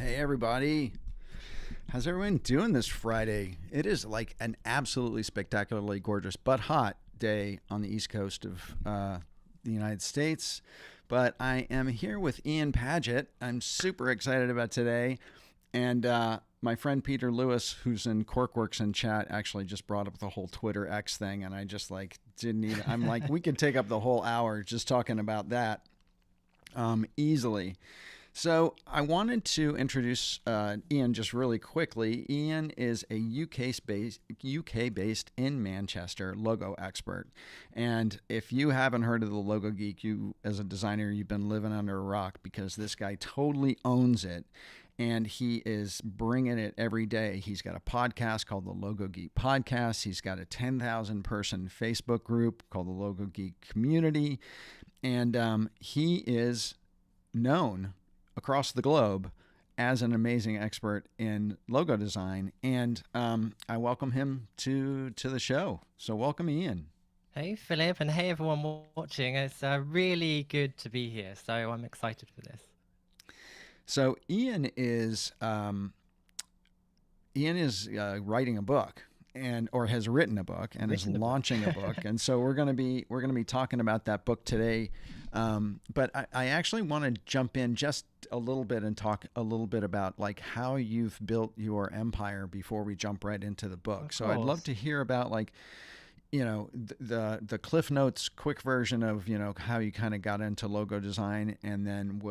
Hey everybody. How's everyone doing this Friday? It is like an absolutely spectacularly gorgeous but hot day on the east coast of the United States. But I am here with Ian Paget. I'm super excited about today. And my friend Peter Lewis, who's in Corkworks in chat, actually just brought up the whole Twitter X thing. And I just like didn't even, I'm like, we could take up the whole hour just talking about that easily. So I wanted to introduce Ian just really quickly. Ian is a UK based in Manchester logo expert, and if you haven't heard of the Logo Geek, you as a designer, you've been living under a rock because this guy totally owns it. And he is bringing it every day. He's got a podcast called the Logo Geek Podcast. He's got a 10,000 person Facebook group called the Logo Geek Community. And he is known across the globe as an amazing expert in logo design, and I welcome him to the show. So welcome, Ian. Hey Philip, and hey everyone watching. It's really good to be here, so I'm excited for this. So Ian is writing a book, or has written a book and is launching a book. And so we're going to be talking about that book today. But I actually want to jump in just a little bit and talk a little bit about like how you've built your empire before we jump right into the book. So I'd love to hear about like, the Cliff Notes quick version of, how you kind of got into logo design, and then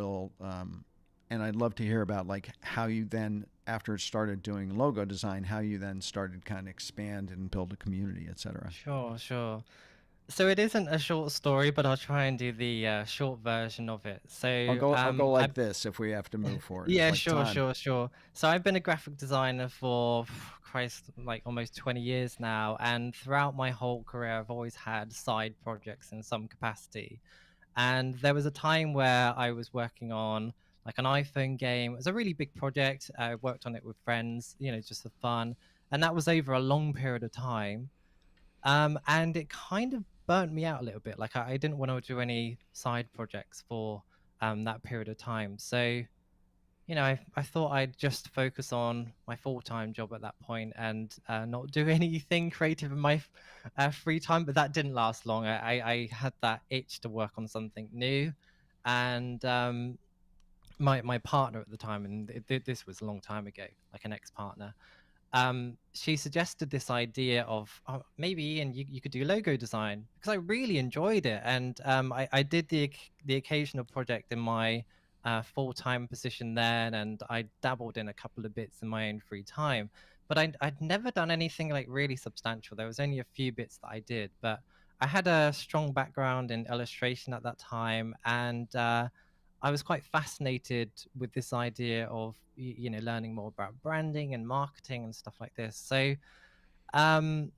and I'd love to hear about like how you then, after it started doing logo design, how you then started kind of expand and build a community, etc. Sure. So it isn't a short story, but I'll try and do the short version of it. So I'll go like this if we have to move forward. Yeah, like sure. So I've been a graphic designer for, Christ, like almost 20 years now, and throughout my whole career, I've always had side projects in some capacity. And there was a time where I was working on like an iPhone game. It was a really big project. I worked on it with friends, just for fun, and that was over a long period of time. And it kind of burnt me out a little bit. Like I didn't want to do any side projects for that period of time. So I thought I'd just focus on my full-time job at that point and not do anything creative in my free time. But that didn't last long. I had that itch to work on something new, and my partner at the time, and this was a long time ago, like an ex-partner, she suggested this idea of, oh, maybe Ian, you could do logo design, because I really enjoyed it. And I did the occasional project in my full-time position then, and I dabbled in a couple of bits in my own free time, but I'd never done anything like really substantial. There was only a few bits that I did, but I had a strong background in illustration at that time, and I was quite fascinated with this idea of learning more about branding and marketing and stuff like this. So um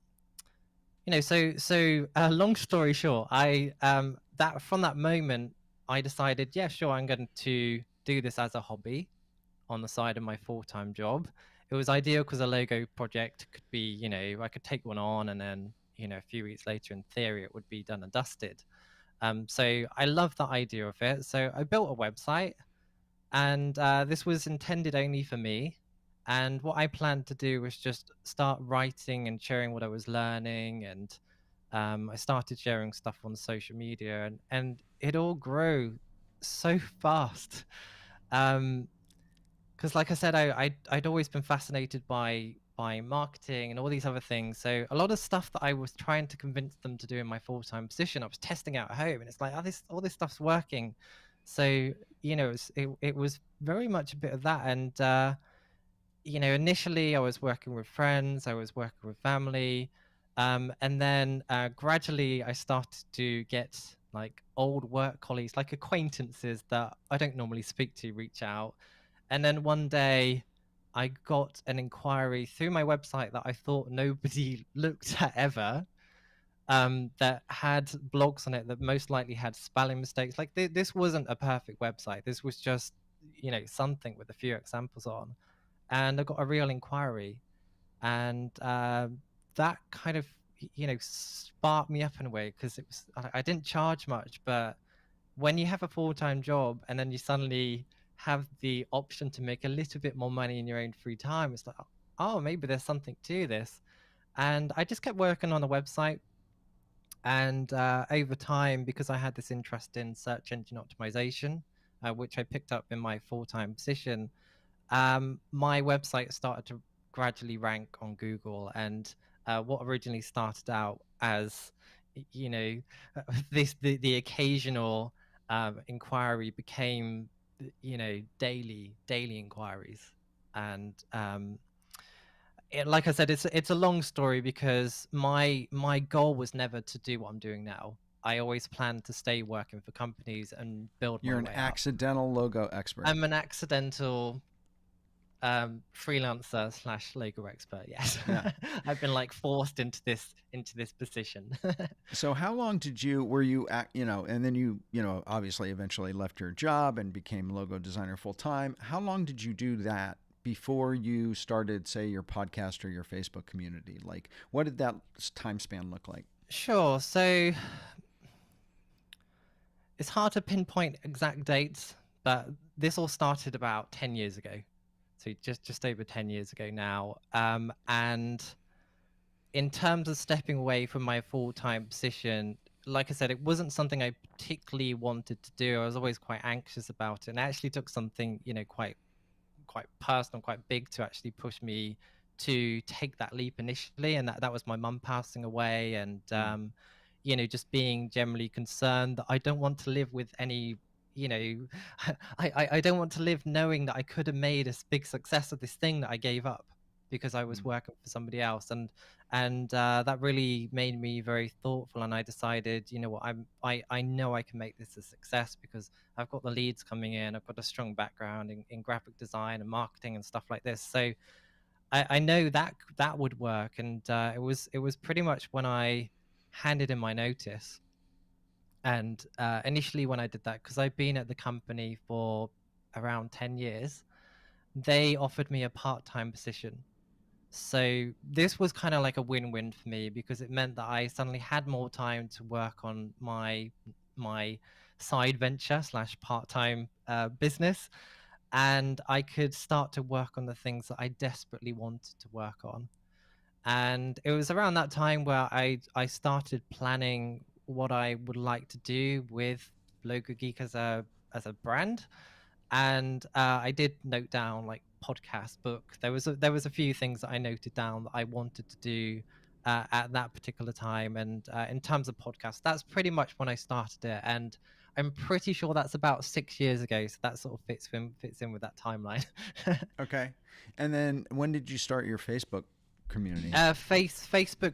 long story short, I that from that moment I decided, yeah, sure, I'm going to do this as a hobby on the side of my full-time job. It was ideal because a logo project could be, I could take one on, and then a few weeks later, in theory, it would be done and dusted. So I love the idea of it. So I built a website, and this was intended only for me. And what I planned to do was just start writing and sharing what I was learning. And I started sharing stuff on social media, and it all grew so fast. Because, like I said, I'd always been fascinated by marketing and all these other things. So a lot of stuff that I was trying to convince them to do in my full-time position, I was testing out at home, and it's like, oh, all this stuff's working. So it was very much a bit of that. And initially I was working with friends, I was working with family, and then gradually I started to get like old work colleagues, like acquaintances that I don't normally speak to, reach out. And then one day I got an inquiry through my website that I thought nobody looked at ever, that had blogs on it that most likely had spelling mistakes. Like this wasn't a perfect website. This was just, something with a few examples on. And I got a real inquiry. And that kind of, sparked me up in a way, because it was, I didn't charge much, but when you have a full-time job and then you suddenly have the option to make a little bit more money in your own free time, it's like, oh, maybe there's something to this. And I just kept working on the website. And over time, because I had this interest in search engine optimization, which I picked up in my full-time position, my website started to gradually rank on Google. And what originally started out as, you know, the occasional inquiry became, daily inquiries. And like I said, it's a long story, because my goal was never to do what I'm doing now. I always planned to stay working for companies and build my You're an way up. accidental logo expert. I'm an accidental freelancer slash Logo expert. Yes, Yeah. I've been like forced into this position. So how long were you at, and then you obviously eventually left your job and became logo designer full time. How long did you do that before you started, say, your podcast or your Facebook community? Like, what did that time span look like? Sure. So it's hard to pinpoint exact dates, but this all started about 10 years ago. So just over 10 years ago now. And in terms of stepping away from my full-time position, like I said, it wasn't something I particularly wanted to do. I was always quite anxious about it, and it actually took something, quite personal, quite big, to actually push me to take that leap initially. And that was my mum passing away, and just being generally concerned that I don't want to live with any, I don't want to live knowing that I could have made a big success of this thing that I gave up because I was working for somebody else. And that really made me very thoughtful. And I decided, you know what, I know I can make this a success, because I've got the leads coming in. I've got a strong background in graphic design and marketing and stuff like this. So I know that would work. And it was pretty much when I handed in my notice. And initially when I did that, because I've been at the company for around 10 years, they offered me a part-time position. So this was kind of like a win-win for me, because it meant that I suddenly had more time to work on my side venture slash part-time business, and I could start to work on the things that I desperately wanted to work on. And it was around that time where I started planning what I would like to do with Logo Geek as a brand. And I did note down like podcast, book. There was a few things that I noted down that I wanted to do at that particular time. And in terms of podcast, that's pretty much when I started it. And I'm pretty sure that's about 6 years ago. So that sort of fits in with that timeline. Okay. And then when did you start your Facebook community? Facebook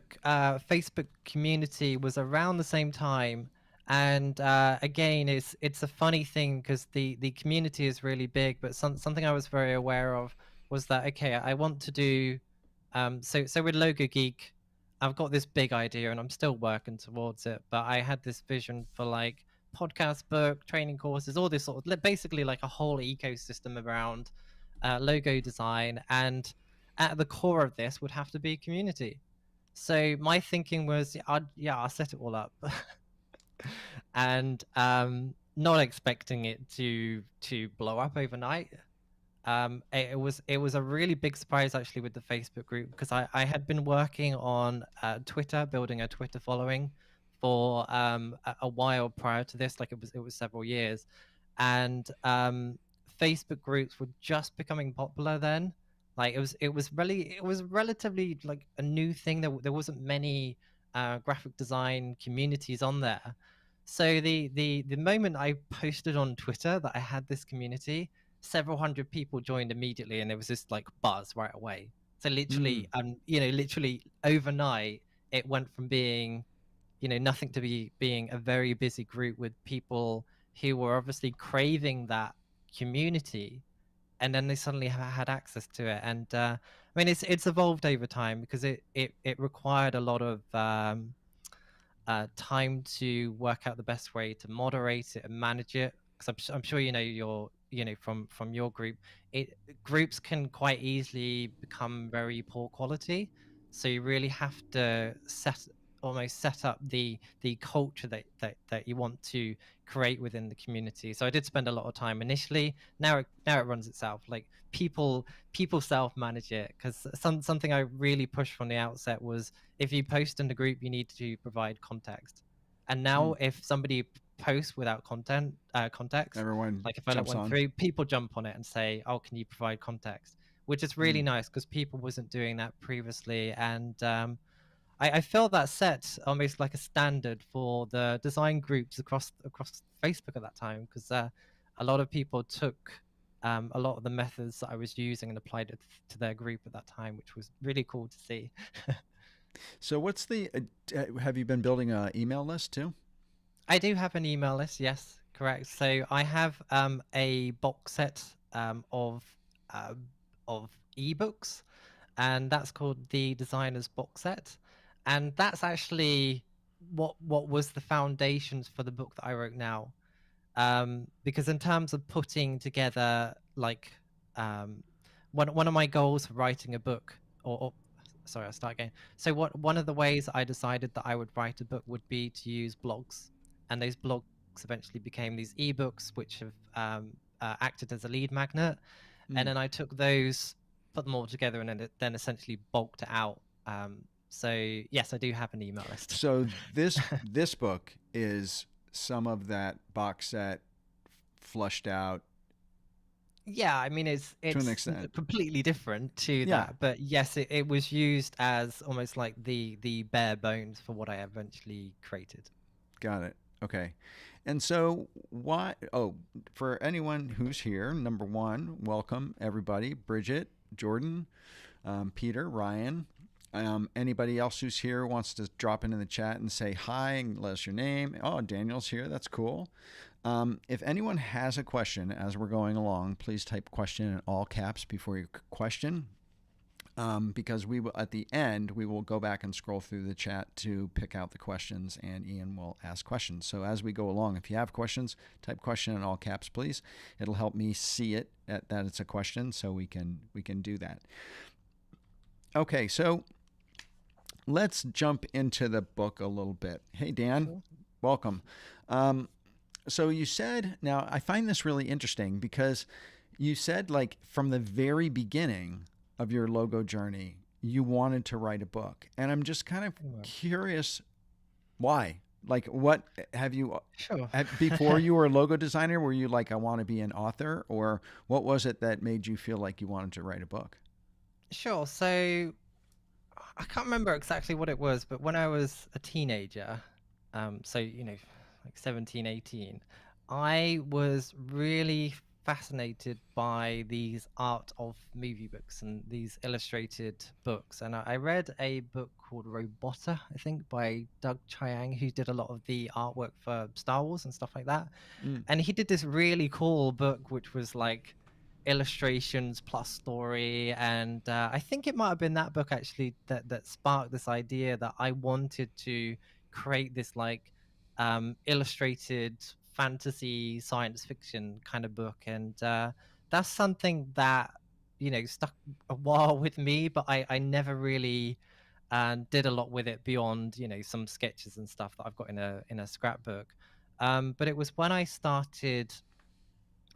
community was around the same time. And again, it's a funny thing, because the community is really big, but something I was very aware of was that, okay, I want to do so with Logo Geek, I've got this big idea and I'm still working towards it, but I had this vision for like podcast, book, training courses, all this sort of basically like a whole ecosystem around logo design. And at the core of this would have to be community. So my thinking was, I'll set it all up. And not expecting it to blow up overnight. It was a really big surprise actually with the Facebook group, because I had been working on Twitter, building a Twitter following for a while prior to this. Like it was several years. And Facebook groups were just becoming popular then. Like it was relatively like a new thing. There wasn't many graphic design communities on there. So the moment I posted on Twitter that I had this community, several hundred people joined immediately, and there was this like buzz right away. So literally, literally overnight, it went from being, nothing to being a very busy group with people who were obviously craving that community, and then they suddenly had access to it. And I mean, it's evolved over time, because it required a lot of time to work out the best way to moderate it and manage it. Because I'm sure from your group, groups can quite easily become very poor quality. So you really have to set almost set up the culture that you want to create within the community. So I did spend a lot of time initially. Now it runs itself. Like people self manage it, because something I really pushed from the outset was, if you post in the group, you need to provide context. And now if somebody posts without context, Everyone like if I let jumps one on. through, people jump on it and say, oh, can you provide context? Which is really nice, because people wasn't doing that previously. And I felt that set almost like a standard for the design groups across Facebook at that time, because a lot of people took a lot of the methods that I was using and applied it to their group at that time, which was really cool to see. So what's the? Have you been building an email list too? I do have an email list, yes, correct. So I have a box set uh, of ebooks, and that's called the Designer's Box Set, and that's actually what was the foundations for the book that I wrote now. Because in terms of putting together, like, um, one of my goals for writing a book, or sorry, I'll start again. So one of the ways I decided that I would write a book would be to use blogs, and those blogs eventually became these ebooks, which have acted as a lead magnet. And then I took those, put them all together, and then essentially bulked it out. So yes, I do have an email list. So this book is some of that box set flushed out. Yeah, I mean it's to an extent completely different to that, but yes, it was used as almost like the bare bones for what I eventually created. Got it. Okay. And so why? Oh, for anyone who's here, number one, welcome everybody. Bridget, Jordan, Peter, Ryan. Anybody else who's here wants to drop in the chat and say hi and let us your name. Oh, Daniel's here. That's cool. If anyone has a question as we're going along, please type question in all caps before your question. Because we will, at the end, we will go back and scroll through the chat to pick out the questions, and Ian will ask questions. So as we go along, if you have questions, type question in all caps, please. It'll help me see it that it's a question, so we can do that. Okay, so let's jump into the book a little bit. Hey, Dan, welcome. So you said, now I find this really interesting because you said, like, from the very beginning of your logo journey, you wanted to write a book. And I'm just kind of curious why. Like, what have you, before you were a logo designer, were you like, I want to be an author? Or what was it that made you feel like you wanted to write a book? Sure. So I can't remember exactly what it was, but when I was a teenager, so, like 17, 18, I was really fascinated by these art of movie books and these illustrated books. And I read a book called Robota, I think, by Doug Chiang, who did a lot of the artwork for Star Wars and stuff like that. And he did this really cool book, which was like illustrations plus story. And I think it might have been that book actually that sparked this idea that I wanted to create this like illustrated fantasy science fiction kind of book. And that's something that stuck a while with me, but I never really did a lot with it beyond some sketches and stuff that I've got in a scrapbook. But it was when I started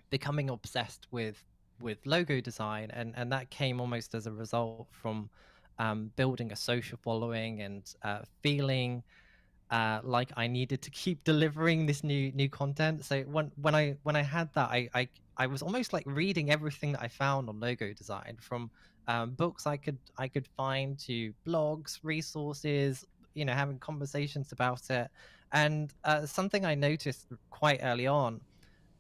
becoming obsessed with logo design, and that came almost as a result from building a social following and feeling like I needed to keep delivering this new content. So when I had that, I was almost like reading everything that I found on logo design, from books I could find to blogs, resources, having conversations about it. And something I noticed quite early on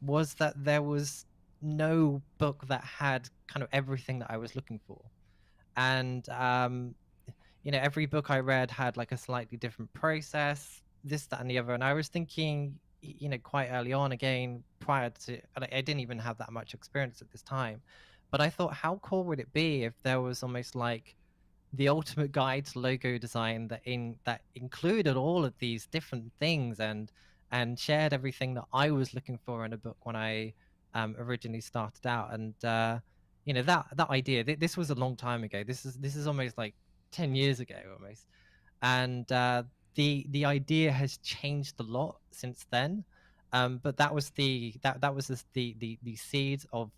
was that there was no book that had kind of everything that I was looking for. And every book I read had like a slightly different process, this, that, and the other. And I was thinking, quite early on, again, prior to, I didn't even have that much experience at this time, but I thought, how cool would it be if there was almost like the ultimate guide to logo design that included all of these different things and shared everything that I was looking for in a book when I originally started out. And that idea, this was a long time ago. This is almost like 10 years ago almost. And the idea has changed a lot since then. But that was the seeds of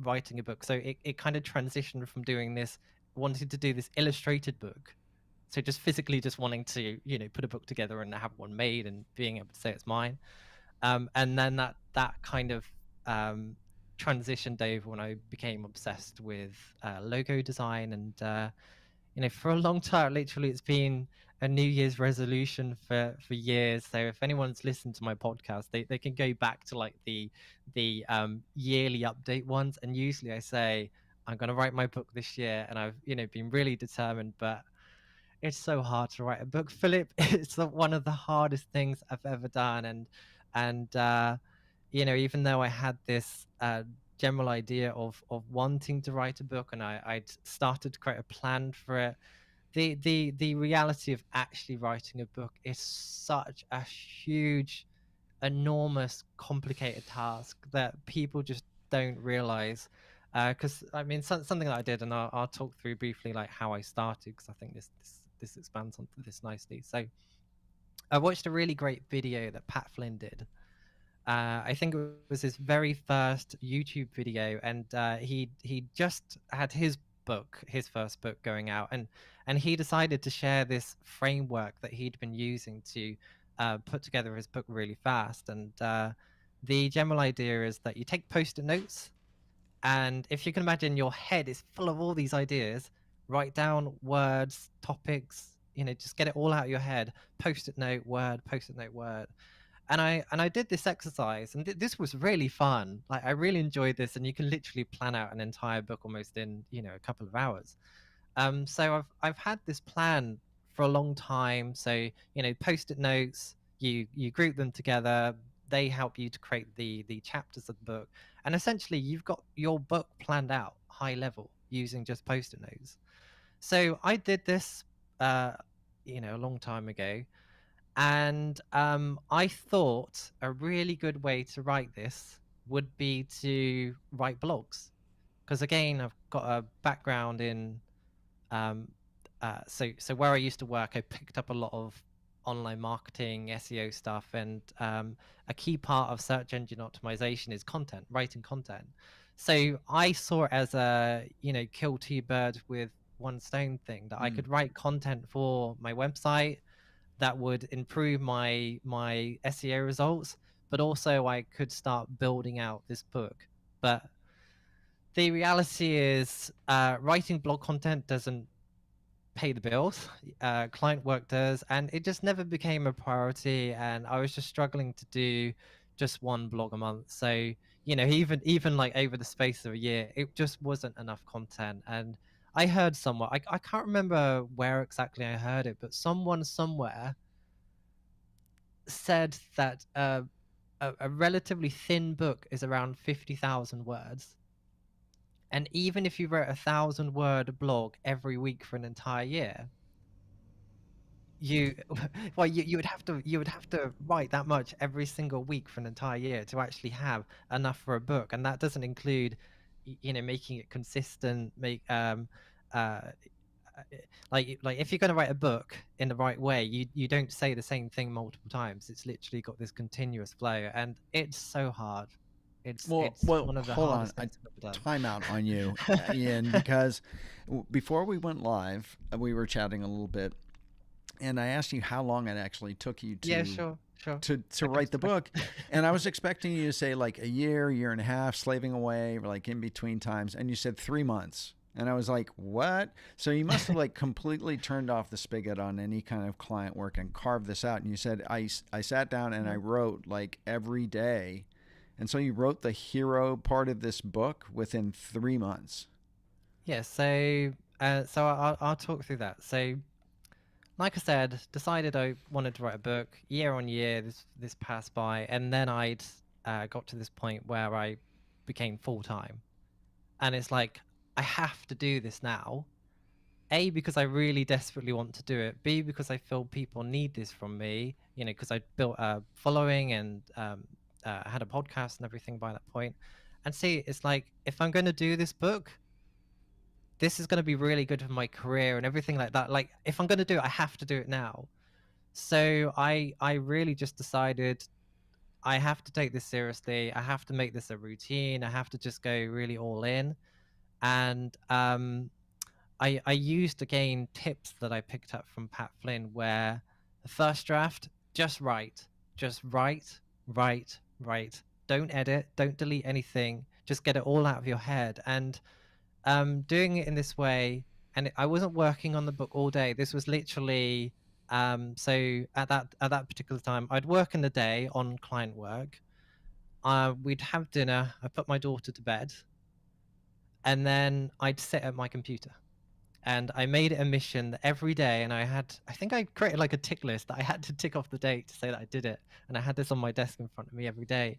writing a book. So it kind of transitioned from doing this, wanting to do this illustrated book, so just physically just wanting to put a book together and have one made and being able to say it's mine. And then that kind of transitioned over when I became obsessed with logo design. And for a long time, literally, it's been a New Year's resolution for years. So if anyone's listened to my podcast, they can go back to like the yearly update ones. And usually I say I'm going to write my book this year, and I've been really determined. But it's so hard to write a book, Philip. It's one of the hardest things I've ever done. And even though I had this general idea of wanting to write a book, and I'd started to create a plan for it, the reality of actually writing a book is such a huge, enormous, complicated task that people just don't realize. Because I mean, something that I did, and I'll talk through briefly like how I started, because I think this expands onto this nicely. So I watched a really great video that Pat Flynn did. I think it was his very first YouTube video, and he just had his first book going out, and he decided to share this framework that he'd been using to put together his book really fast. And the general idea is that you take post-it notes, and if you can imagine, your head is full of all these ideas. Write down words, topics, just get it all out of your head. Post-it note, word, post-it note, word. And I did this exercise, and this was really fun. Like, I really enjoyed this, and you can literally plan out an entire book almost in a couple of hours. So I've had this plan for a long time. So post-it notes, you group them together. They help you to create the chapters of the book, and essentially you've got your book planned out high level using just post-it notes. So I did this a long time ago, and I thought a really good way to write this would be to write blogs, because again, I've got a background in so where I used to work, I picked up a lot of online marketing, SEO stuff, and a key part of search engine optimization is content, writing content. So I saw it as a kill two birds with one stone thing, that I could write content for my website that would improve my SEO results, but also I could start building out this book. But the reality is, writing blog content doesn't pay the bills. Client work does, and it just never became a priority. And I was just struggling to do just one blog a month. So even like over the space of a year, it just wasn't enough content. And I heard somewhere, I can't remember where exactly I heard it, but someone somewhere said that a relatively thin book is around 50,000 words. And even if you wrote 1,000-word blog every week for an entire year, you would have to write that much every single week for an entire year to actually have enough for a book. And that doesn't include making it consistent, like if you're going to write a book in the right way, you don't say the same thing multiple times. It's literally got this continuous flow, and it's so hard. It's one of the hold hardest on, things I've ever done. time out on you, Ian, because before we went live, we were chatting a little bit, and I asked you how long it actually took you to sure to write the book, and I was expecting you to say like a year and a half, slaving away, or like in between times, and you said 3 months. And I was like, what? So you must have like completely turned off the spigot on any kind of client work and carved this out. And you said, I sat down and I wrote like every day. And so you wrote the hero part of this book within 3 months. Yeah, so I'll talk through that. So like I said, decided I wanted to write a book. Year on year, this passed by, and then I'd got to this point where I became full-time. And it's like, I have to do this now. A, because I really desperately want to do it. B, because I feel people need this from me, because I built a following and had a podcast and everything by that point. And C, it's like, if I'm going to do this book, this is going to be really good for my career and everything like that. Like, if I'm going to do it, I have to do it now. So I really just decided I have to take this seriously. I have to make this a routine. I have to just go really all in. And I used again tips that I picked up from Pat Flynn, where the first draft, just write, just write, write, write. Don't edit, don't delete anything. Just get it all out of your head. And doing it in this way, and I wasn't working on the book all day. This was literally so at that particular time, I'd work in the day on client work. We'd have dinner. I put my daughter to bed, and then I'd sit at my computer. And I made it a mission that every day, and I think I created like a tick list that I had to tick off the date to say that I did it. And I had this on my desk in front of me every day.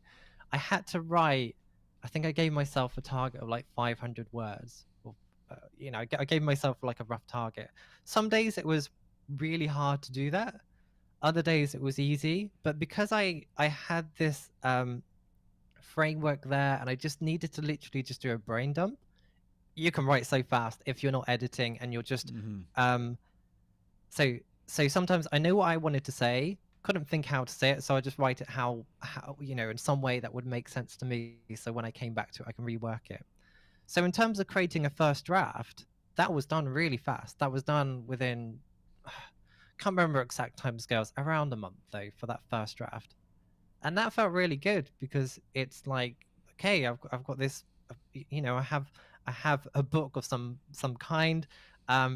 I had to write, I think I gave myself a target of like 500 words. Or, I gave myself like a rough target. Some days it was really hard to do that. Other days it was easy. But because I had this framework there, and I just needed to literally just do a brain dump, you can write so fast if you're not editing and you're just so sometimes I know what I wanted to say, couldn't think how to say it, so I just write it how in some way that would make sense to me, so when I came back to it I can rework it. So in terms of creating a first draft, that was done really fast. That was done within can't remember exact timescales, around a month though, for that first draft. And that felt really good because it's like, okay, I've got this, I have a book of some kind.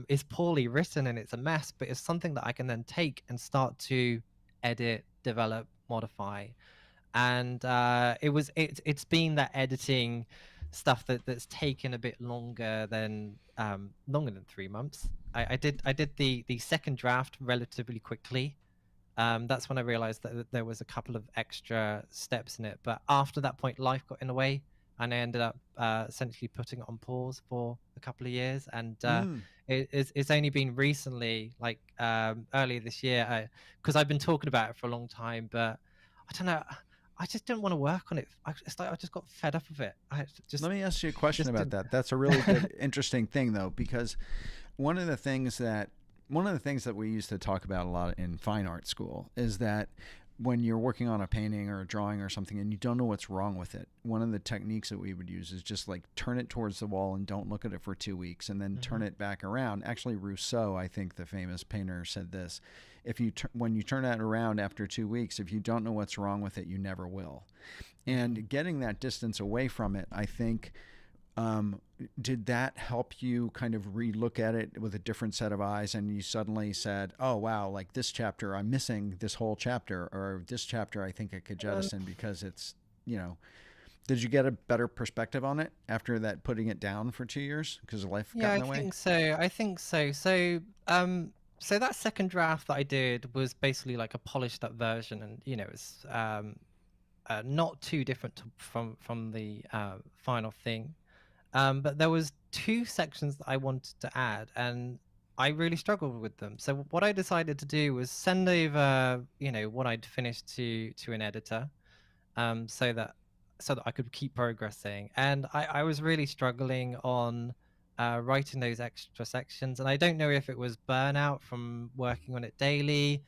It's poorly written and it's a mess, but it's something that I can then take and start to edit, develop, modify. And it's been that editing stuff that's taken a bit longer than 3 months. I did the second draft relatively quickly. That's when I realized that there was a couple of extra steps in it. But after that point, life got in the way, and I ended up essentially putting it on pause for a couple of years. And it's only been recently, like earlier this year, because I've been talking about it for a long time, but I don't know. I just didn't want to work on it. It's like I just got fed up of it. Let me ask you a question about that. That's a really good, interesting thing, though, because one of the things that we used to talk about a lot in fine art school is that when you're working on a painting or a drawing or something and you don't know what's wrong with it, one of the techniques that we would use is just like turn it towards the wall and don't look at it for 2 weeks and then turn it back around. Actually, Rousseau, I think the famous painter, said this: when you turn it around after 2 weeks, if you don't know what's wrong with it, you never will. And getting that distance away from it, I think, did that help you kind of relook at it with a different set of eyes, and you suddenly said, oh wow, like this chapter I'm missing this whole chapter, or this chapter I think I could jettison because it's, did you get a better perspective on it after that, putting it down for 2 years because life got in the way? I think so. So that second draft that I did was basically like a polished up version, and it's not too different from the final thing. But there was 2 sections that I wanted to add, and I really struggled with them. So what I decided to do was send over, what I'd finished to an editor, so that I could keep progressing. And I was really struggling on writing those extra sections, and I don't know if it was burnout from working on it daily,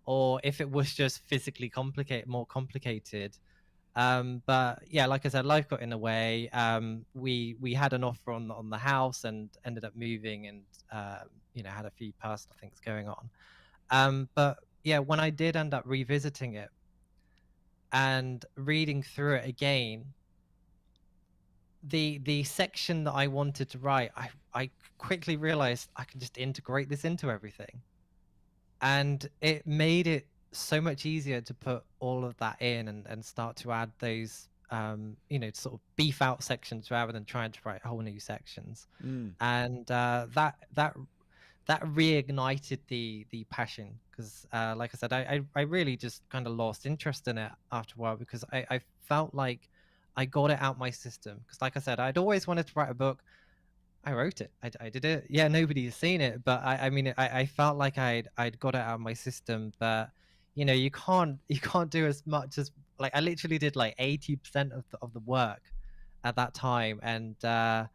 or if it was just physically more complicated. But yeah, like I said, life got in the way. We had an offer on the house and ended up moving, and had a few personal things going on. But yeah, when I did end up revisiting it and reading through it again, the section that I wanted to write, I quickly realized I can just integrate this into everything, and it made it so much easier to put all of that in and start to add those sort of beef out sections rather than trying to write whole new sections. And that reignited the passion, because like I said, I really just kind of lost interest in it after a while, because I felt like I got it out my system. Because like I said, I'd always wanted to write a book. I wrote it. I did it. Yeah, nobody's seen it, but I mean, I felt like I'd got it out of my system. But you can't do as much as, like, I literally did like 80% of the work at that time, and I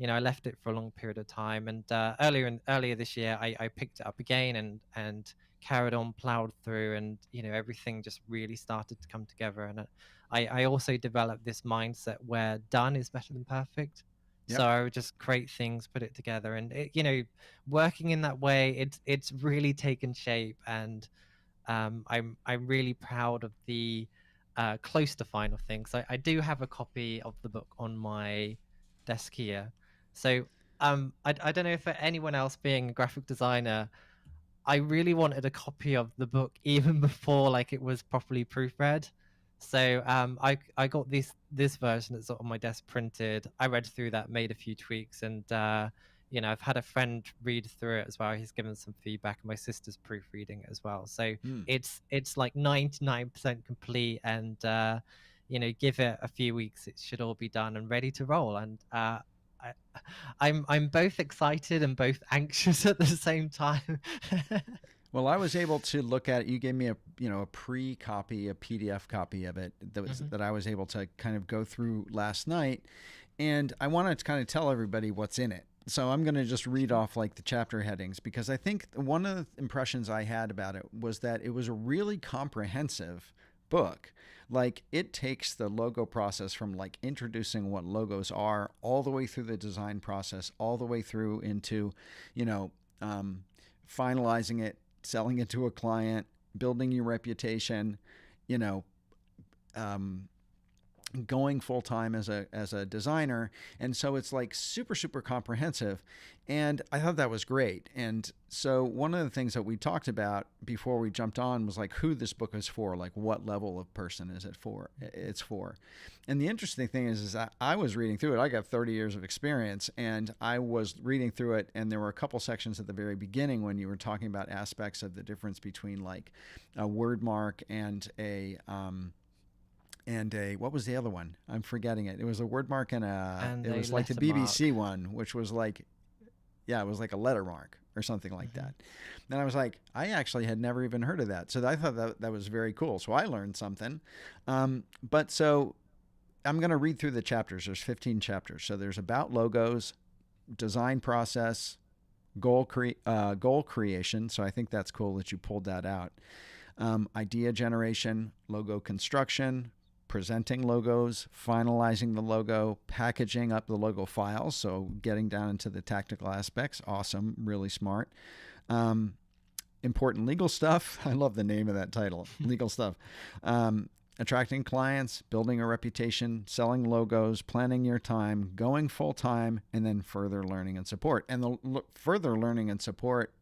left it for a long period of time. And earlier this year, I picked it up again and carried on, plowed through, and everything just really started to come together. And I also developed this mindset where done is better than perfect. Yep. So I would just create things, put it together, and working in that way, it's really taken shape. And I'm really proud of the close to final things. I do have a copy of the book on my desk here. So I don't know if for anyone else being a graphic designer, I really wanted a copy of the book even before like it was properly proofread. So I got this version that's on my desk printed. I read through that, made a few tweaks, and I've had a friend read through it as well. He's given some feedback, and my sister's proofreading it as well. So it's like 99% complete, and give it a few weeks, it should all be done and ready to roll. And I'm both excited and both anxious at the same time. Well, I was able to look at it. You gave me a pre-copy, a PDF copy of it that I was able to kind of go through last night, and I wanted to kind of tell everybody what's in it. So I'm going to just read off like the chapter headings, because I think one of the impressions I had about it was that it was a really comprehensive book. Like, it takes the logo process from like introducing what logos are all the way through the design process, all the way through into, finalizing it, selling it to a client, building your reputation, going full time as a designer. And so it's like super, super comprehensive. And I thought that was great. And so one of the things that we talked about before we jumped on was like who this book is for, like what level of person is it for? It's for. And the interesting thing is that I was reading through it. I got 30 years of experience, and I was reading through it, and there were a couple sections at the very beginning when you were talking about aspects of the difference between like a word mark and a what was the other one? I'm forgetting it. It was a word mark and it was like the BBC one, which was like, it was like a letter mark or something like that. And I was like, I actually had never even heard of that. So I thought that was very cool. So I learned something. But so I'm going to read through the chapters. There's 15 chapters. So there's about logos, design process, goal creation. So I think that's cool that you pulled that out. Idea generation, logo construction, presenting logos, finalizing the logo, packaging up the logo files, so getting down into the tactical aspects. Awesome, really smart. Important legal stuff. I love the name of that title, legal stuff. Attracting clients, building a reputation, selling logos, planning your time, going full time, and then further learning and support. And the further learning and support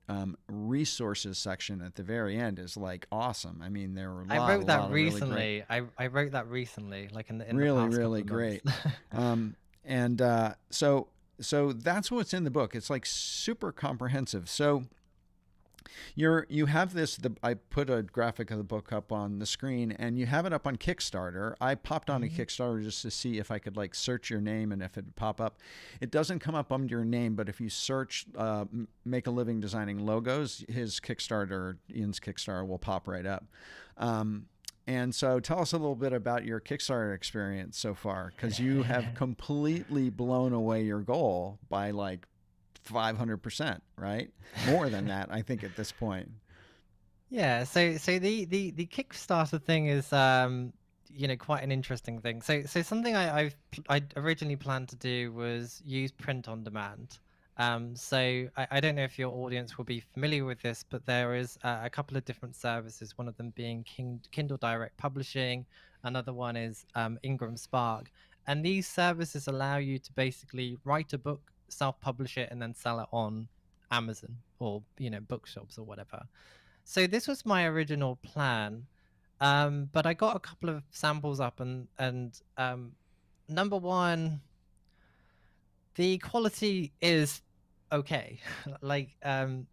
resources section at the very end is like awesome. I mean, there were a lot. I wrote that recently. Really I wrote that recently, like in really, the past really great. So that's what's in the book. It's like super comprehensive. So you have this. I put a graphic of the book up on the screen, and you have it up on Kickstarter. I popped on a Kickstarter just to see if I could like search your name and if it would pop up. It doesn't come up under your name, but if you search "Make a Living Designing Logos," Ian's Kickstarter will pop right up. And so tell us a little bit about your Kickstarter experience so far, because you have completely blown away your goal by like 500%, right? More than that, I think, at this point. Yeah, so the Kickstarter thing is quite an interesting thing. So something I originally planned to do was use print on demand. So I don't know if your audience will be familiar with this, but there is a couple of different services, one of them being Kindle Direct Publishing, another one is Ingram Spark. And these services allow you to basically write a book, self-publish it, and then sell it on Amazon or bookshops or whatever. So this was my original plan, but I got a couple of samples up, and number one, the quality is okay. Like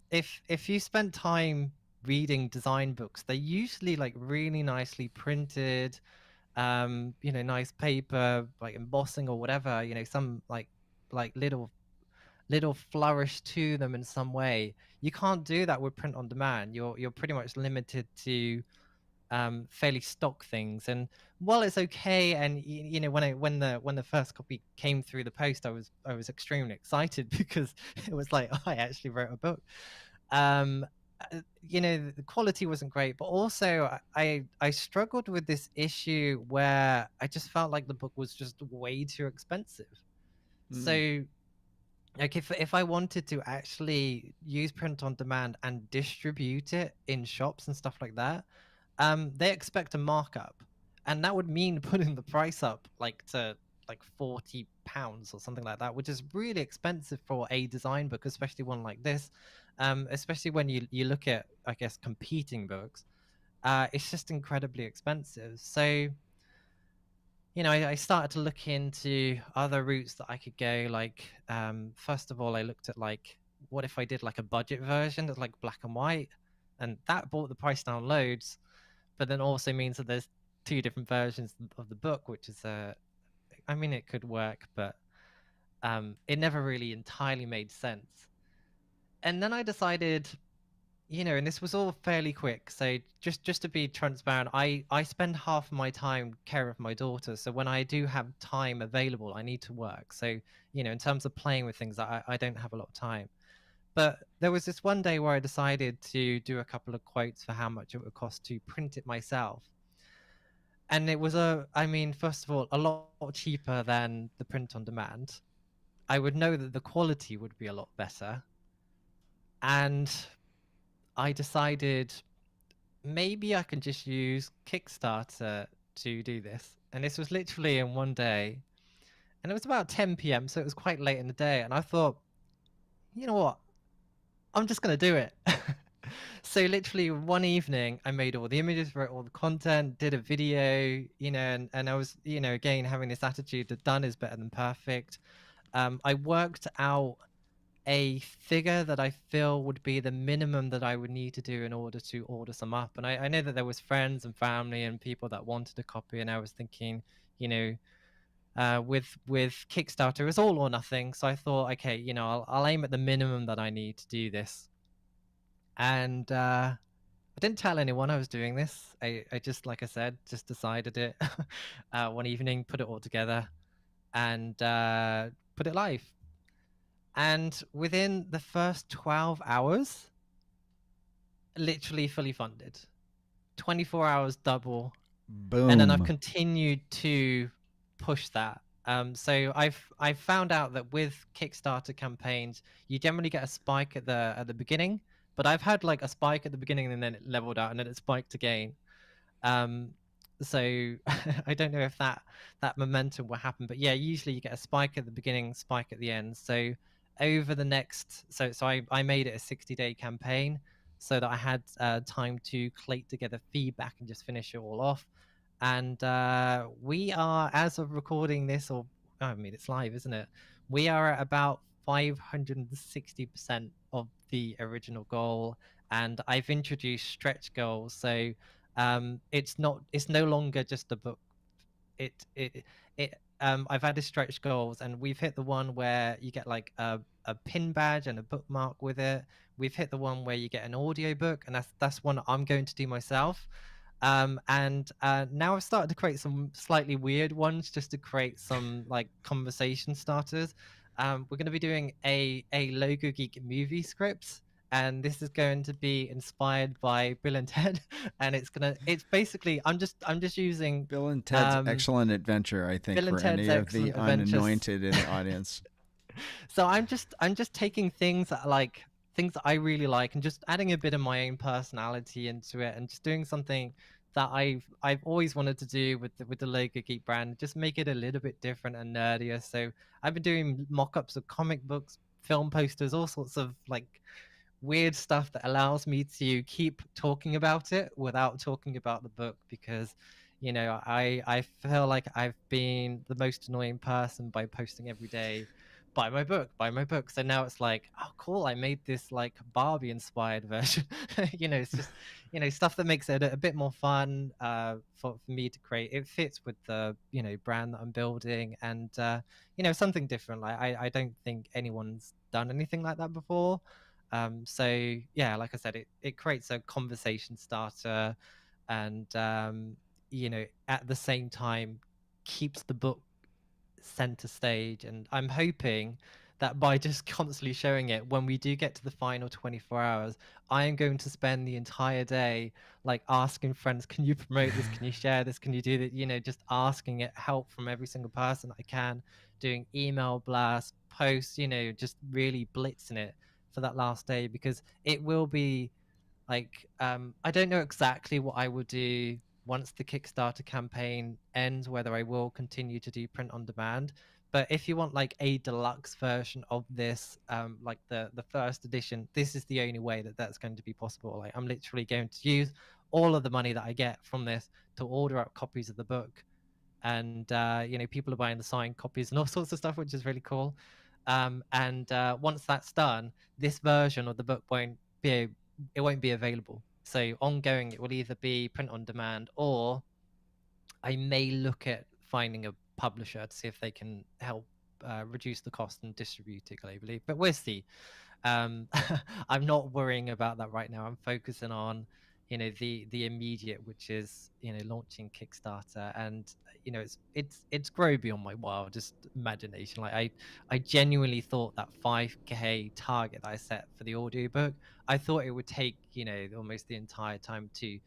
if you spent time reading design books, they're usually like really nicely printed, nice paper, like embossing or whatever, some like little flourish to them in some way. You can't do that with print on demand. You're pretty much limited to fairly stock things. And while it's okay, and when the first copy came through the post, I was extremely excited because it was like, oh, I actually wrote a book. you know, the quality wasn't great, but also I struggled with this issue where I just felt like the book was just way too expensive. Mm. So like if I wanted to actually use print on demand and distribute it in shops and stuff like that, they expect a markup, and that would mean putting the price up like to like £40 or something like that, which is really expensive for a design book, especially one like this. Especially when you look at, I guess, competing books, it's just incredibly expensive. So you know, I started to look into other routes that I could go. Like, first of all, I looked at like, what if I did like a budget version that's like black and white, and that brought the price down loads, but then also means that there's two different versions of the book, which is I mean, it could work, but it never really entirely made sense. And then I decided, you know, and this was all fairly quick. So just to be transparent, I spend half of my time care of my daughter. So when I do have time available, I need to work. So you know, in terms of playing with things, I don't have a lot of time. But there was this one day where I decided to do a couple of quotes for how much it would cost to print it myself. And it was I mean, first of all, a lot cheaper than the print on demand. I would know that the quality would be a lot better. And I decided maybe I can just use Kickstarter to do this. And this was literally in one day. And it was about 10 p.m. So it was quite late in the day. And I thought, you know what? I'm just going to do it. So literally one evening, I made all the images, wrote all the content, did a video, you know, and I was, you know, again, having this attitude that done is better than perfect. I worked out a figure that I feel would be the minimum that I would need to do in order to order some up. And I know that there was friends and family and people that wanted a copy, and I was thinking, you know, with Kickstarter, it's all or nothing. So I thought, okay, you know, I'll aim at the minimum that I need to do this. And I didn't tell anyone I was doing this. I just, like I said, just decided it one evening, put it all together, and put it live. And within the first 12 hours, literally fully funded, 24 hours double. And then I've Boom. continued to push that. So I've found out that with Kickstarter campaigns, you generally get a spike at the beginning, but I've had like a spike at the beginning and then it leveled out and then it spiked again. Um, so I don't know if that momentum will happen, but yeah, usually you get a spike at the beginning, spike at the end. So over the next, so I made it a 60-day campaign so that I had time to collate together feedback and just finish it all off. And we are, as of recording this, or I mean, it's live, isn't it? We are at about 560% of the original goal, and I've introduced stretch goals. So it's no longer just a book. It I've added stretch goals, and we've hit the one where you get like a pin badge and a bookmark with it. We've hit the one where you get an audio book, and that's one I'm going to do myself. And now I've started to create some slightly weird ones just to create some like conversation starters. We're going to be doing a Logo Geek movie script, and this is going to be inspired by Bill and Ted. And it's basically I'm just using Bill and Ted's Excellent Adventure, I think, Bill and for Ted's any of the Excellent Adventures. unanointed in the audience. So I'm just taking things that like things that I really like and just adding a bit of my own personality into it and just doing something that I've always wanted to do with the Logo Geek brand, just make it a little bit different and nerdier. So I've been doing mock-ups of comic books, film posters, all sorts of like weird stuff that allows me to keep talking about it without talking about the book, because you know I feel like I've been the most annoying person by posting every day, buy my book. So now it's like, oh cool, I made this like Barbie inspired version. You know, it's just, you know, stuff that makes it a bit more fun for me to create. It fits with the, you know, brand that I'm building, and you know, something different. Like I don't think anyone's done anything like that before. So yeah, like I said, it creates a conversation starter, and you know, at the same time keeps the book center stage. And I'm hoping that by just constantly showing it, when we do get to the final 24 hours, I am going to spend the entire day like asking friends, can you promote this? Can you share this? Can you do that? You know, just asking it help from every single person I can, doing email blasts, posts, you know, just really blitzing it for that last day, because it will be like, I don't know exactly what I will do once the Kickstarter campaign ends, whether I will continue to do print on demand. But if you want like a deluxe version of this, like the first edition, this is the only way that that's going to be possible. Like, I'm literally going to use all of the money that I get from this to order out copies of the book, and you know, people are buying the signed copies and all sorts of stuff, which is really cool. And once that's done, this version of the book won't be available. So ongoing, it will either be print on demand, or I may look at finding a publisher to see if they can help reduce the cost and distribute it globally. But we'll see. I'm not worrying about that right now. I'm focusing on, you know, the immediate, which is, you know, launching Kickstarter. And you know, it's grow beyond my wildest imagination. Like, I genuinely thought that 5K target that I set for the audiobook, I thought it would take, you know, almost the entire time to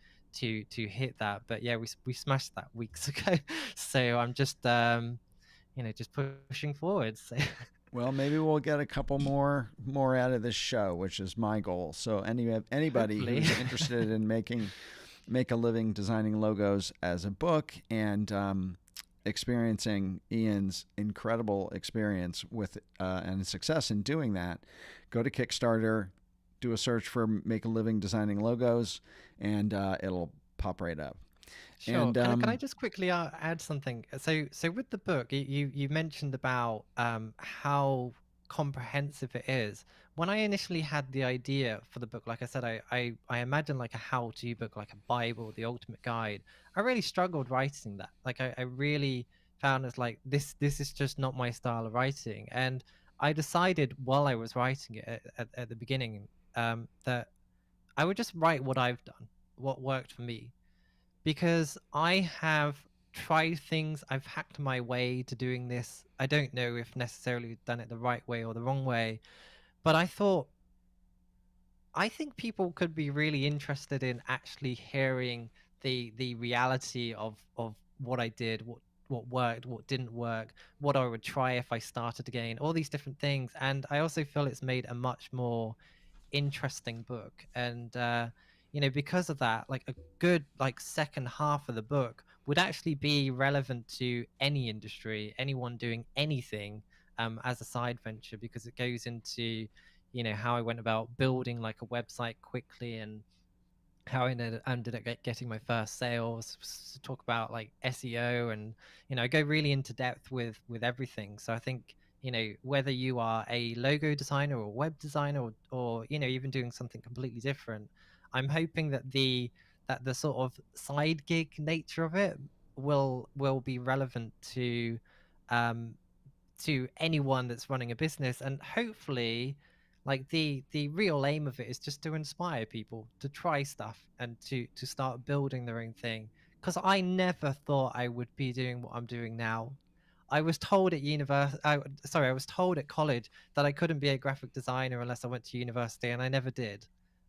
hit that. But yeah, we smashed that weeks ago. So I'm just you know, just pushing forward. So Well, maybe we'll get a couple more out of this show, which is my goal. So anybody hopefully. who's interested in make a living designing logos as a book, and experiencing Ian's incredible experience with and success in doing that, go to Kickstarter, do a search for Make a Living Designing Logos, and it'll pop right up. Sure. And Can I just quickly add something? So with the book, you mentioned about how comprehensive it is. When I initially had the idea for the book, like I said, I imagined like a how-to book, like a Bible, the ultimate guide. I really struggled writing that. Like, I really found it's like this is just not my style of writing. And I decided while I was writing it at the beginning, that I would just write what I've done, what worked for me, because I have tried things. I've hacked my way to doing this. I don't know if necessarily done it the right way or the wrong way, but I think people could be really interested in actually hearing the reality of what I did, what worked, what didn't work, what I would try if I started again, all these different things. And I also feel it's made a much more interesting book. And you know, because of that, like a good like second half of the book would actually be relevant to any industry, anyone doing anything, as a side venture, because it goes into, you know, how I went about building like a website quickly, and how I ended up getting my first sales, talk about like SEO, and you know, go really into depth with everything. So I think, you know, whether you are a logo designer or web designer, or you know, even doing something completely different, I'm hoping that the sort of side gig nature of it will be relevant um to anyone that's running a business. And hopefully, like, the real aim of it is just to inspire people to try stuff and to start building their own thing, because I never thought I would be doing what I'm doing now. I was told at I was told at college that I couldn't be a graphic designer unless I went to university, and I never did.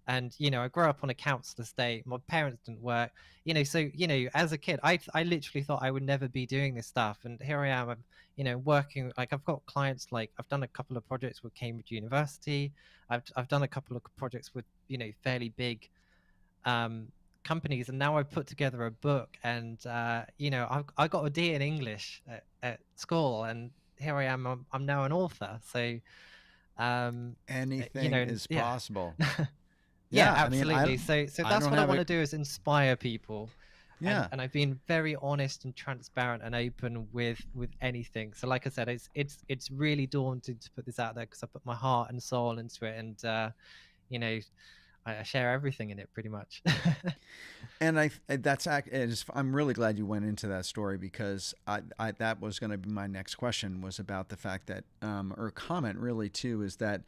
And you know, I grew up on a council estate. My parents didn't work, you know. So you know, as a kid, I literally thought I would never be doing this stuff, and here I am. I'm, you know, working. Like, I've got clients. Like, I've done a couple of projects with Cambridge University. I've done a couple of projects with, you know, fairly big um companies, and now I've put together a book. And you know, I got a D in English at school, and here I am. I'm now an author. So you anything know, is yeah. possible. Yeah, Yeah, I mean, absolutely. So I that's don't what I have want a to do, is inspire people. yeah. And I've been very honest and transparent and open with anything. So like I said, it's really daunting to put this out there, because I put my heart and soul into it. And you know, I share everything in it pretty much. And I'm really glad you went into that story, because I that was going to be my next question, was about the fact that, or comment really too, is that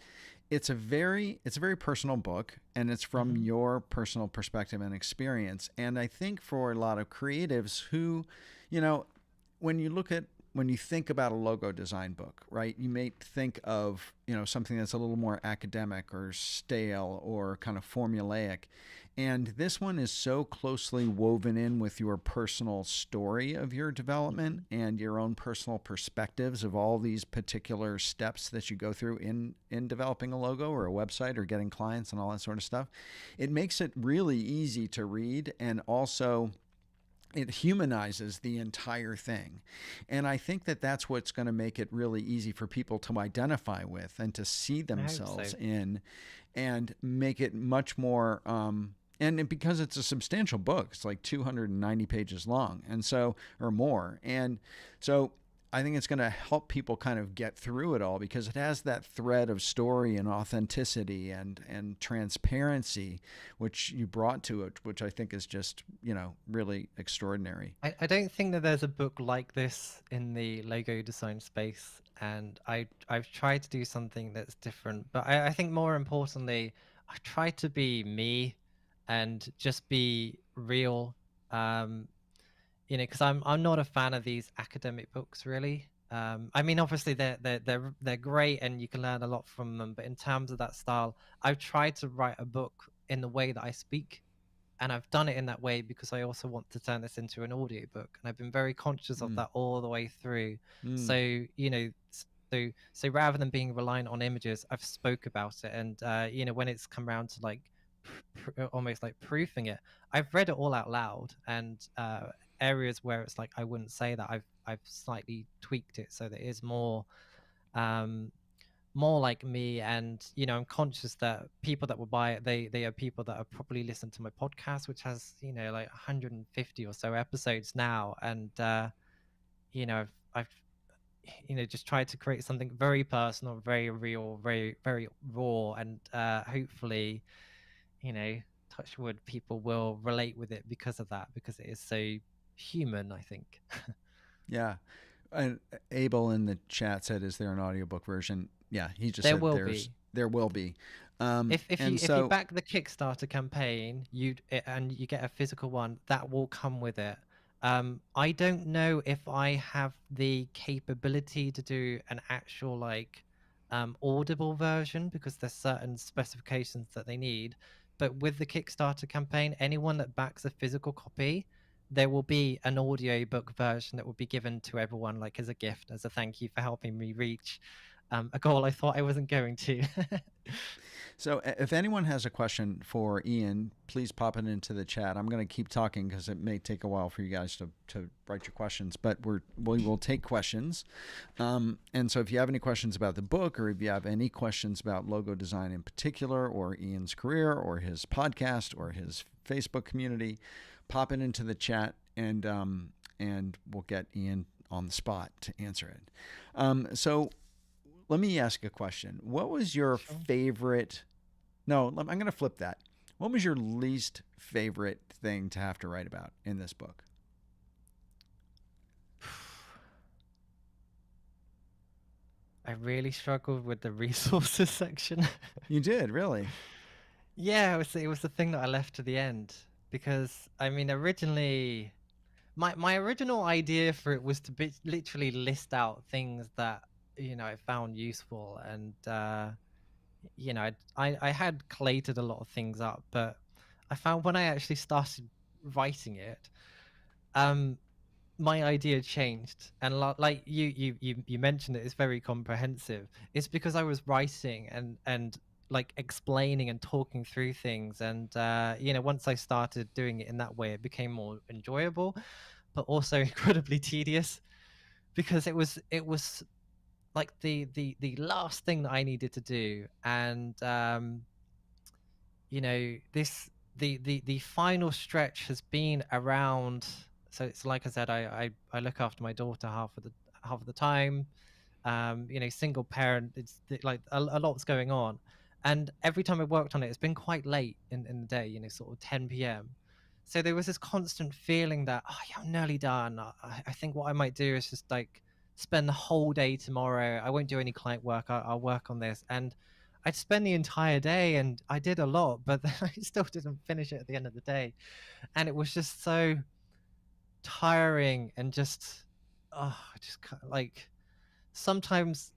it's a very personal book, and it's from Mhm. your personal perspective and experience. And I think for a lot of creatives who, you know, when you look at when you think about a logo design book, right, you may think of, something that's a little more academic or stale or kind of formulaic. And this one is so closely woven in with your personal story of your development and your own personal perspectives of all these particular steps that you go through in developing a logo or a website or getting clients and all that sort of stuff. It makes it really easy to read, and also it humanizes the entire thing. And I think that that's what's going to make it really easy for people to identify with and to see themselves in, and make it much more, and because it's a substantial book, it's like 290 pages long, and so, or more. And so I think it's going to help people kind of get through it all, because it has that thread of story and authenticity and transparency, which you brought to it, which I think is just, really extraordinary. I don't think that there's a book like this in the logo design space, and I've tried to do something that's different. But I think more importantly, I try to be me and just be real. Because I'm not a fan of these academic books, really. I mean, obviously they're great and you can learn a lot from them, but in terms of that style, I've tried to write a book in the way that I speak, and I've done it in that way because I also want to turn this into an audio book, and I've been very conscious of that all the way through. So so rather than being reliant on images, I've spoke about it, and when it's come around to like almost like proofing it, I've read it all out loud, and areas where it's like I wouldn't say that, I've slightly tweaked it so that it is more more like me. And I'm conscious that people that will buy it, they are people that have probably listened to my podcast, which has like 150 or so episodes now. And I've just tried to create something very personal, very real, very very raw, and hopefully touch wood, people will relate with it because of that, because it is so human, I think. Yeah. And Abel in the chat said, is there an audiobook version? Yeah, he just there said will be. There will be. If you back the Kickstarter campaign, and you get a physical one, that will come with it. I don't know if I have the capability to do an actual like audible version, because there's certain specifications that they need. But with the Kickstarter campaign, anyone that backs a physical copy, there will be an audiobook version that will be given to everyone, like as a gift, as a thank you for helping me reach a goal I thought I wasn't going to. So if anyone has a question for Ian, please pop it into the chat. I'm going to keep talking because it may take a while for you guys to write your questions, but we will take questions. And so if you have any questions about the book, or if you have any questions about logo design in particular, or Ian's career, or his podcast, or his Facebook community, pop it into the chat, and we'll get Ian on the spot to answer it. So let me ask a question. What was your favorite? No, I'm going to flip that. What was your least favorite thing to have to write about in this book? I really struggled with the resources section. You did, really? Yeah, it was the thing that I left to the end, because I mean, originally my original idea for it was to literally list out things that I found useful, and I had collated a lot of things up, but I found when I actually started writing it, my idea changed. And like you mentioned, it's very comprehensive. It's because I was writing and like explaining and talking through things, and once I started doing it in that way, it became more enjoyable, but also incredibly tedious, because it was like the last thing that I needed to do. And this the final stretch has been around. So it's like I said, I look after my daughter half of the time. Single parent, it's like a lot's going on, and every time I worked on it, it's been quite late in the day, sort of 10 p.m. So there was this constant feeling that, oh yeah, I'm nearly done. I think what I might do is just like spend the whole day tomorrow. I won't do any client work. I'll work on this. And I'd spend the entire day, and I did a lot, but then I still didn't finish it at the end of the day. And it was just so tiring, and just I just like sometimes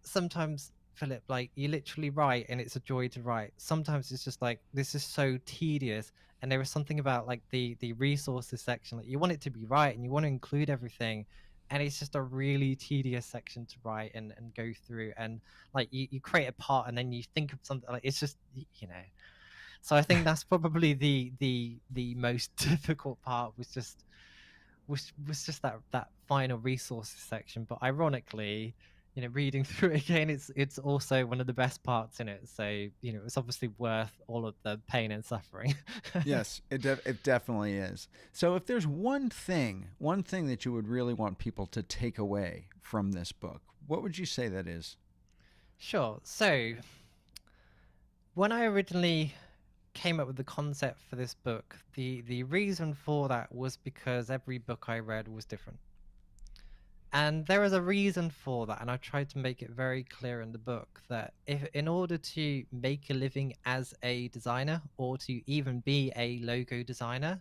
Philip, like you literally write and it's a joy to write. Sometimes it's just like this is so tedious, and there is something about like the resources section, like you want it to be right and you want to include everything, and it's just a really tedious section to write and go through, and like you create a part and then you think of something, like it's just so I think that's probably the most difficult part, was just that final resources section. But ironically, reading through it again, it's also one of the best parts in it. So it's obviously worth all of the pain and suffering. Yes, it definitely is. So if there's one thing that you would really want people to take away from this book, what would you say that is? Sure. So when I originally came up with the concept for this book, the reason for that was because every book I read was different. And there is a reason for that, and I tried to make it very clear in the book that if in order to make a living as a designer or to even be a logo designer,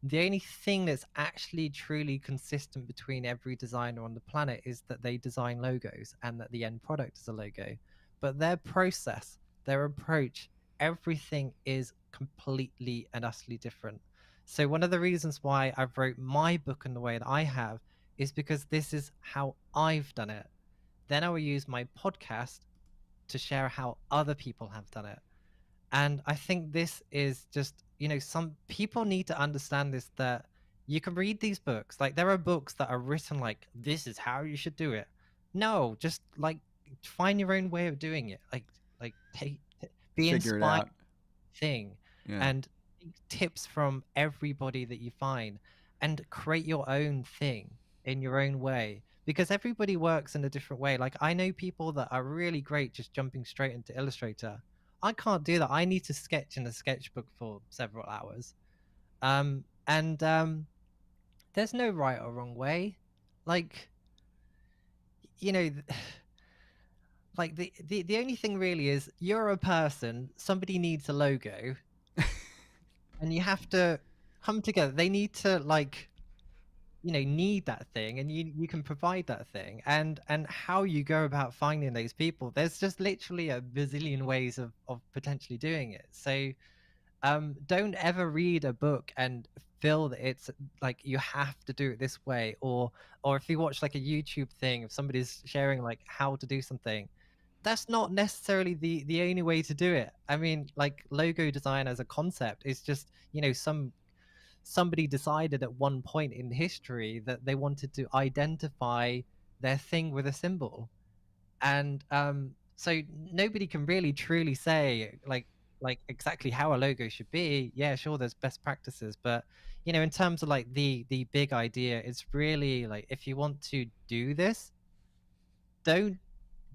the only thing that's actually truly consistent between every designer on the planet is that they design logos and that the end product is a logo. But their process, their approach, everything is completely and utterly different. So one of the reasons why I've wrote my book in the way that I have is because this is how I've done it. Then I will use my podcast to share how other people have done it. And I think this is just, some people need to understand this, that you can read these books. Like there are books that are written like, this is how you should do it. No, just like find your own way of doing it. Like be Figure it inspired out. thing, Yeah. and take tips from everybody that you find and create your own thing in your own way, because everybody works in a different way. Like I know people that are really great just jumping straight into Illustrator. I can't do that. I need to sketch in a sketchbook for several hours. And there's no right or wrong way. Like, you know, like the only thing really is you're a person, somebody needs a logo, and you have to come together. They need to like, need that thing, and you can provide that thing, and how you go about finding those people, there's just literally a bazillion ways of potentially doing it. So don't ever read a book and feel that it's like you have to do it this way, or if you watch like a YouTube thing, if somebody's sharing like how to do something, that's not necessarily the only way to do it. I mean, like logo design as a concept is just, somebody decided at one point in history that they wanted to identify their thing with a symbol. And so nobody can really truly say like exactly how a logo should be. Yeah, sure, there's best practices, but in terms of like the big idea, it's really like, if you want to do this, don't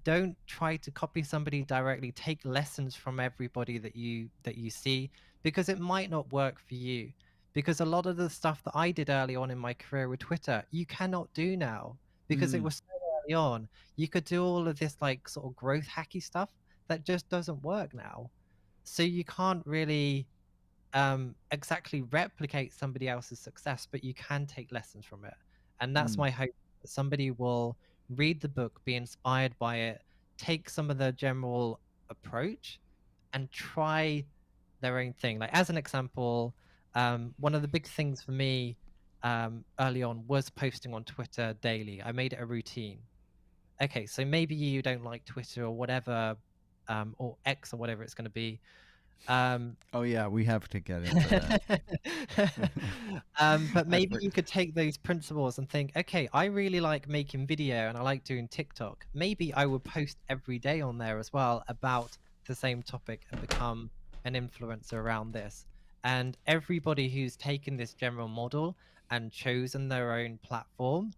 don't try to copy somebody directly. Take lessons from everybody that you see, because it might not work for you. Because a lot of the stuff that I did early on in my career with Twitter, you cannot do now, because it Mm. was so early on. You could do all of this like sort of growth hacky stuff that just doesn't work now. So you can't really exactly replicate somebody else's success, but you can take lessons from it. And that's Mm. my hope, that somebody will read the book, be inspired by it, take some of the general approach, and try their own thing. Like as an example, one of the big things for me early on was posting on Twitter daily. I made it a routine. Okay, so maybe you don't like Twitter or whatever, or X or whatever it's going to be. um, Oh yeah, we have to get into that. but I maybe for, you could take those principles and think, okay, I really like making video and I like doing TikTok. Maybe I would post every day on there as well about the same topic and become an influencer around this. And everybody who's taken this general model and chosen their own platform,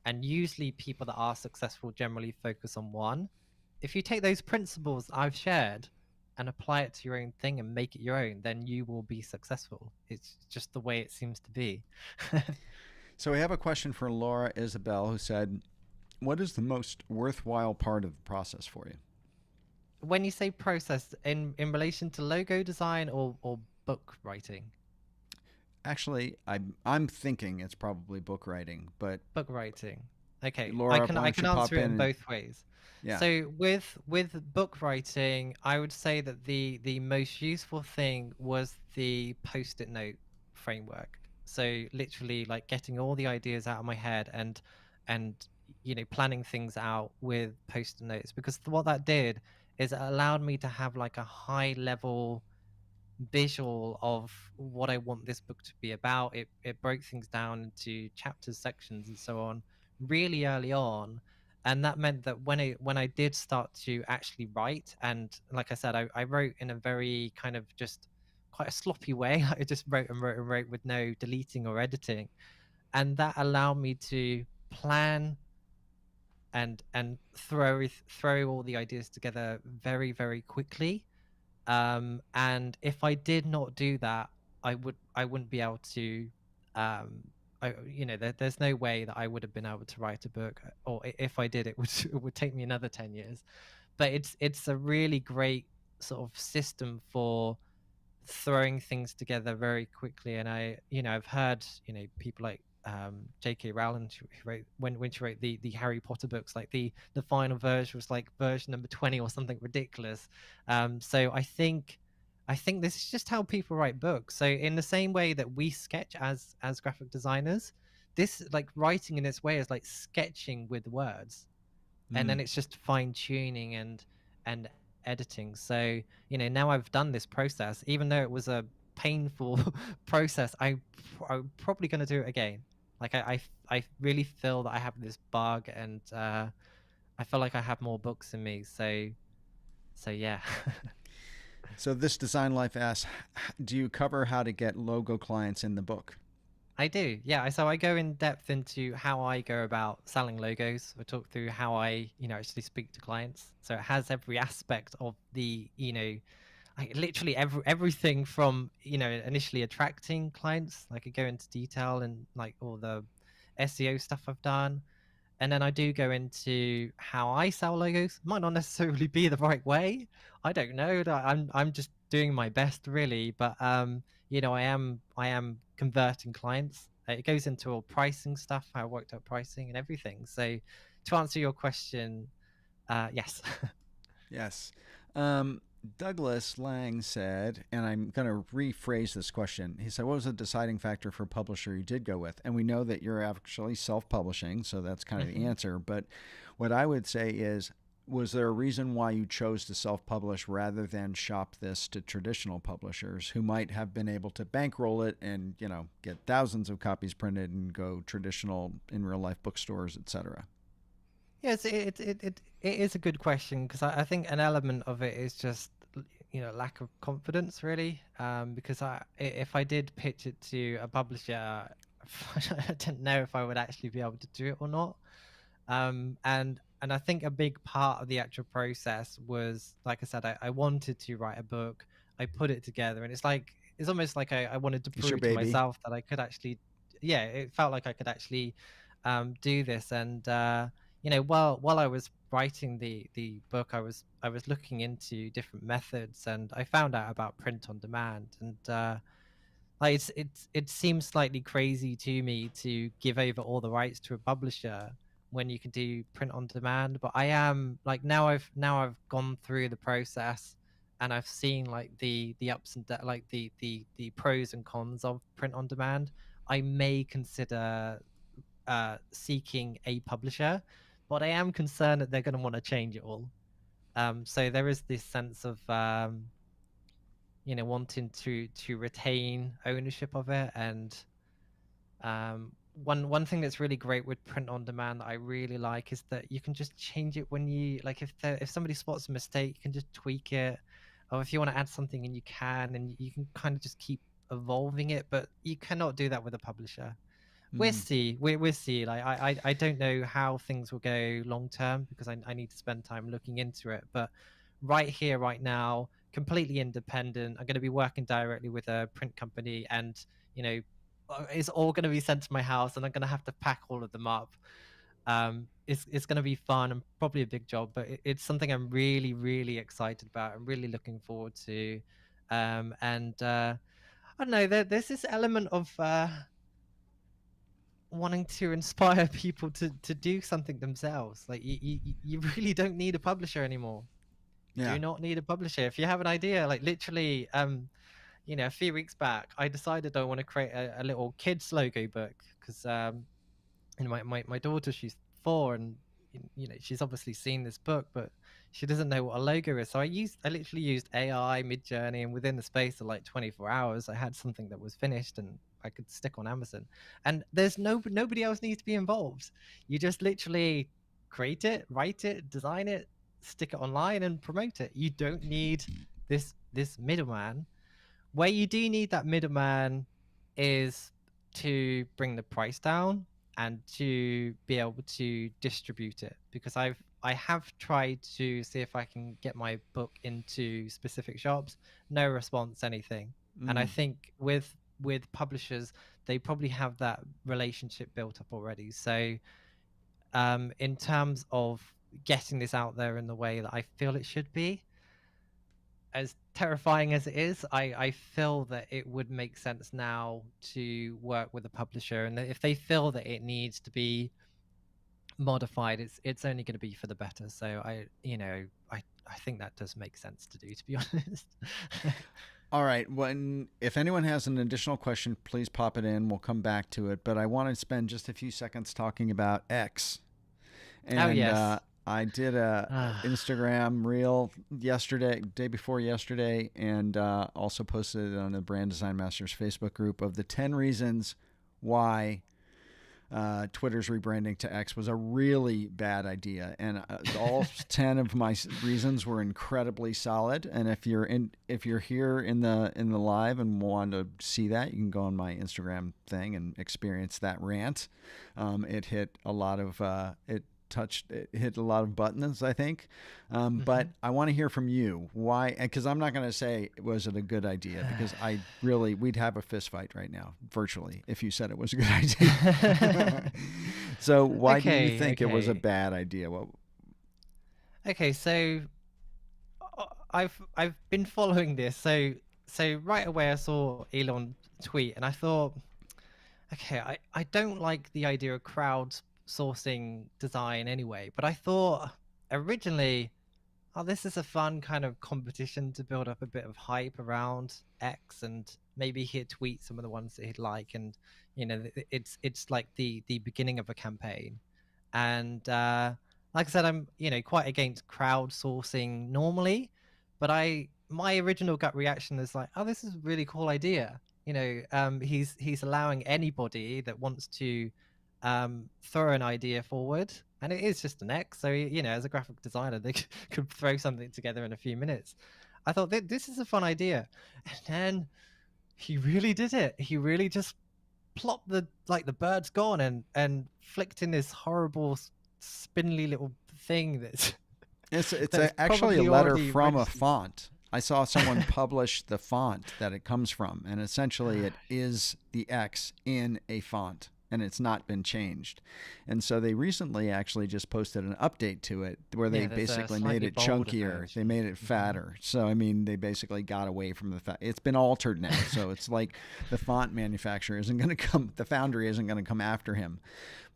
and usually people that are successful generally focus on one. If you take those principles I've shared and apply it to your own thing and make it your own, then you will be successful. It's just the way it seems to be. so we have a question for Laura Isabel, who said, "What is the most worthwhile part of the process for you?" When you say process, in relation to logo design or book writing? Actually, I'm thinking it's probably book writing, but Book writing. Okay, Laura, why I don't can you answer pop it in in and both ways. yeah. So with book writing, I would say that the most useful thing was the post-it note framework. So literally like getting all the ideas out of my head and planning things out with post-it notes, because what that did is it allowed me to have like a high level visual of what I want this book to be about. It broke things down into chapters, sections, and so on really early on, and that meant that when I did start to actually write, and like I said, I wrote in a very kind of just quite a sloppy way. I just wrote and wrote and wrote with no deleting or editing, and that allowed me to plan and throw all the ideas together very very quickly. And if I did not do that, I wouldn't be able to there's no way that I would have been able to write a book, or if I did, it would it would take me another 10 years. But it's a really great sort of system for throwing things together very quickly. And I've heard people like J.K. Rowling, who wrote when she wrote the Harry Potter books, like the final version was like version number 20 or something ridiculous. So I think this is just how people write books. So in the same way that we sketch as graphic designers, this like writing in this way is like sketching with words, and then Mm. it's just fine tuning and editing. So now I've done this process, even though it was a painful process, I'm probably going to do it again. Like I really feel that I have this bug, and I feel like I have more books in me. So yeah. So this Design Life asks, do you cover how to get logo clients in the book? I do, yeah. So I go in depth into how I go about selling logos. I talk through how I, actually speak to clients. So it has every aspect of the, literally everything from, initially attracting clients. Like I go into detail and like all the SEO stuff I've done, and then I do go into how I sell logos. Might not necessarily be the right way. I don't know. I'm just doing my best, really. But I am converting clients. It goes into all pricing stuff, how I worked out pricing and everything. So to answer your question, yes. Yes. Douglas Lang said, and I'm going to rephrase this question. He said, what was the deciding factor for publisher you did go with? And we know that you're actually self publishing, so that's kind of the answer. But what I would say is, was there a reason why you chose to self publish rather than shop this to traditional publishers who might have been able to bankroll it and, get thousands of copies printed and go traditional in real life bookstores, etc.? Yes, it is a good question, because I think an element of it is just lack of confidence, really. Because if I did pitch it to a publisher, I didn't know if I would actually be able to do it or not. And I think a big part of the actual process was, like I said, I wanted to write a book. I put it together, and it's almost like I wanted to It's your prove to baby. myself that I could actually, yeah, it felt like I could actually do this. And while I was writing the book, I was looking into different methods, and I found out about print on demand. And like it seems slightly crazy to me to give over all the rights to a publisher when you can do print on demand. But I am like, now I've gone through the process, and I've seen like the ups and like the pros and cons of print on demand. I may consider seeking a publisher, but I am concerned that they're going to want to change it all. So there is this sense of wanting to retain ownership of it. And one thing that's really great with print on demand that I really like is that you can just change it when you like. If somebody spots a mistake, you can just tweak it, or if you want to add something, and you can, and you can kind of just keep evolving it. But you cannot do that with a publisher. We'll Mm. see. We'll see. Like I don't know how things will go long term, because I need to spend time looking into it. But right here, right now, completely independent. I'm going to be working directly with a print company, and it's all going to be sent to my house, and I'm going to have to pack all of them up. It's going to be fun and probably a big job, but it's something I'm really really excited about. I'm really looking forward to, and I don't know. There's this element of wanting to inspire people to do something themselves. Like you really don't need a publisher anymore. Yeah. Do not need a publisher. If you have an idea, like literally, a few weeks back, I decided I want to create a little kids logo book because my daughter, she's 4, and she's obviously seen this book, but she doesn't know what a logo is. So I literally used AI, Midjourney, and within the space of like 24 hours, I had something that was finished and I could stick on Amazon. And there's nobody else needs to be involved. You just literally create it, write it, design it, stick it online, and promote it. You don't need this middleman. Where you do need that middleman is to bring the price down and to be able to distribute it, because I have tried to see if I can get my book into specific shops. No response, anything. And I think with publishers, they probably have that relationship built up already. So in terms of getting this out there in the way that I feel it should be, as terrifying as it is, I feel that it would make sense now to work with a publisher, and if they feel that it needs to be modified, it's only going to be for the better. So I think that does make sense to do, to be honest. All right. If anyone has an additional question, please pop it in. We'll come back to it. But I want to spend just a few seconds talking about X. And, yes. I did a Instagram reel day before yesterday, and also posted it on the Brand Design Masters Facebook group of the 10 reasons why Twitter's rebranding to X was a really bad idea. And all 10 of my reasons were incredibly solid. And if you're here in the live and want to see that, you can go on my Instagram thing and experience that rant. It hit a lot of it hit a lot of buttons, I think. But I want to hear from you. Why? Because I'm not going to say, was it a good idea? Because we'd have a fist fight right now, virtually, if you said it was a good idea. So why do you think it was a bad idea? Okay, so I've been following this. So right away I saw Elon tweet, and I thought, okay, I don't like the idea of crowdsourcing design anyway, but I thought originally, oh, this is a fun kind of competition to build up a bit of hype around X, and maybe he'd tweet some of the ones that he'd like, and it's like the beginning of a campaign. And like I said, I'm quite against crowdsourcing normally, but my original gut reaction is like, oh, this is a really cool idea. He's allowing anybody that wants to throw an idea forward, and it is just an X. So as a graphic designer, they could throw something together in a few minutes. I thought this is a fun idea, and then he really did it. He really just plopped the bird's gone and flicked in this horrible spindly little thing that's actually a letter from a font. I saw someone publish the font that it comes from, and essentially it is the X in a font, and it's not been changed. And so they recently actually just posted an update to it where they basically made it chunkier. They made it fatter. So, I mean, they basically got away from the fact. It's been altered now. So it's like the font manufacturer isn't going to come, the foundry isn't going to come after him.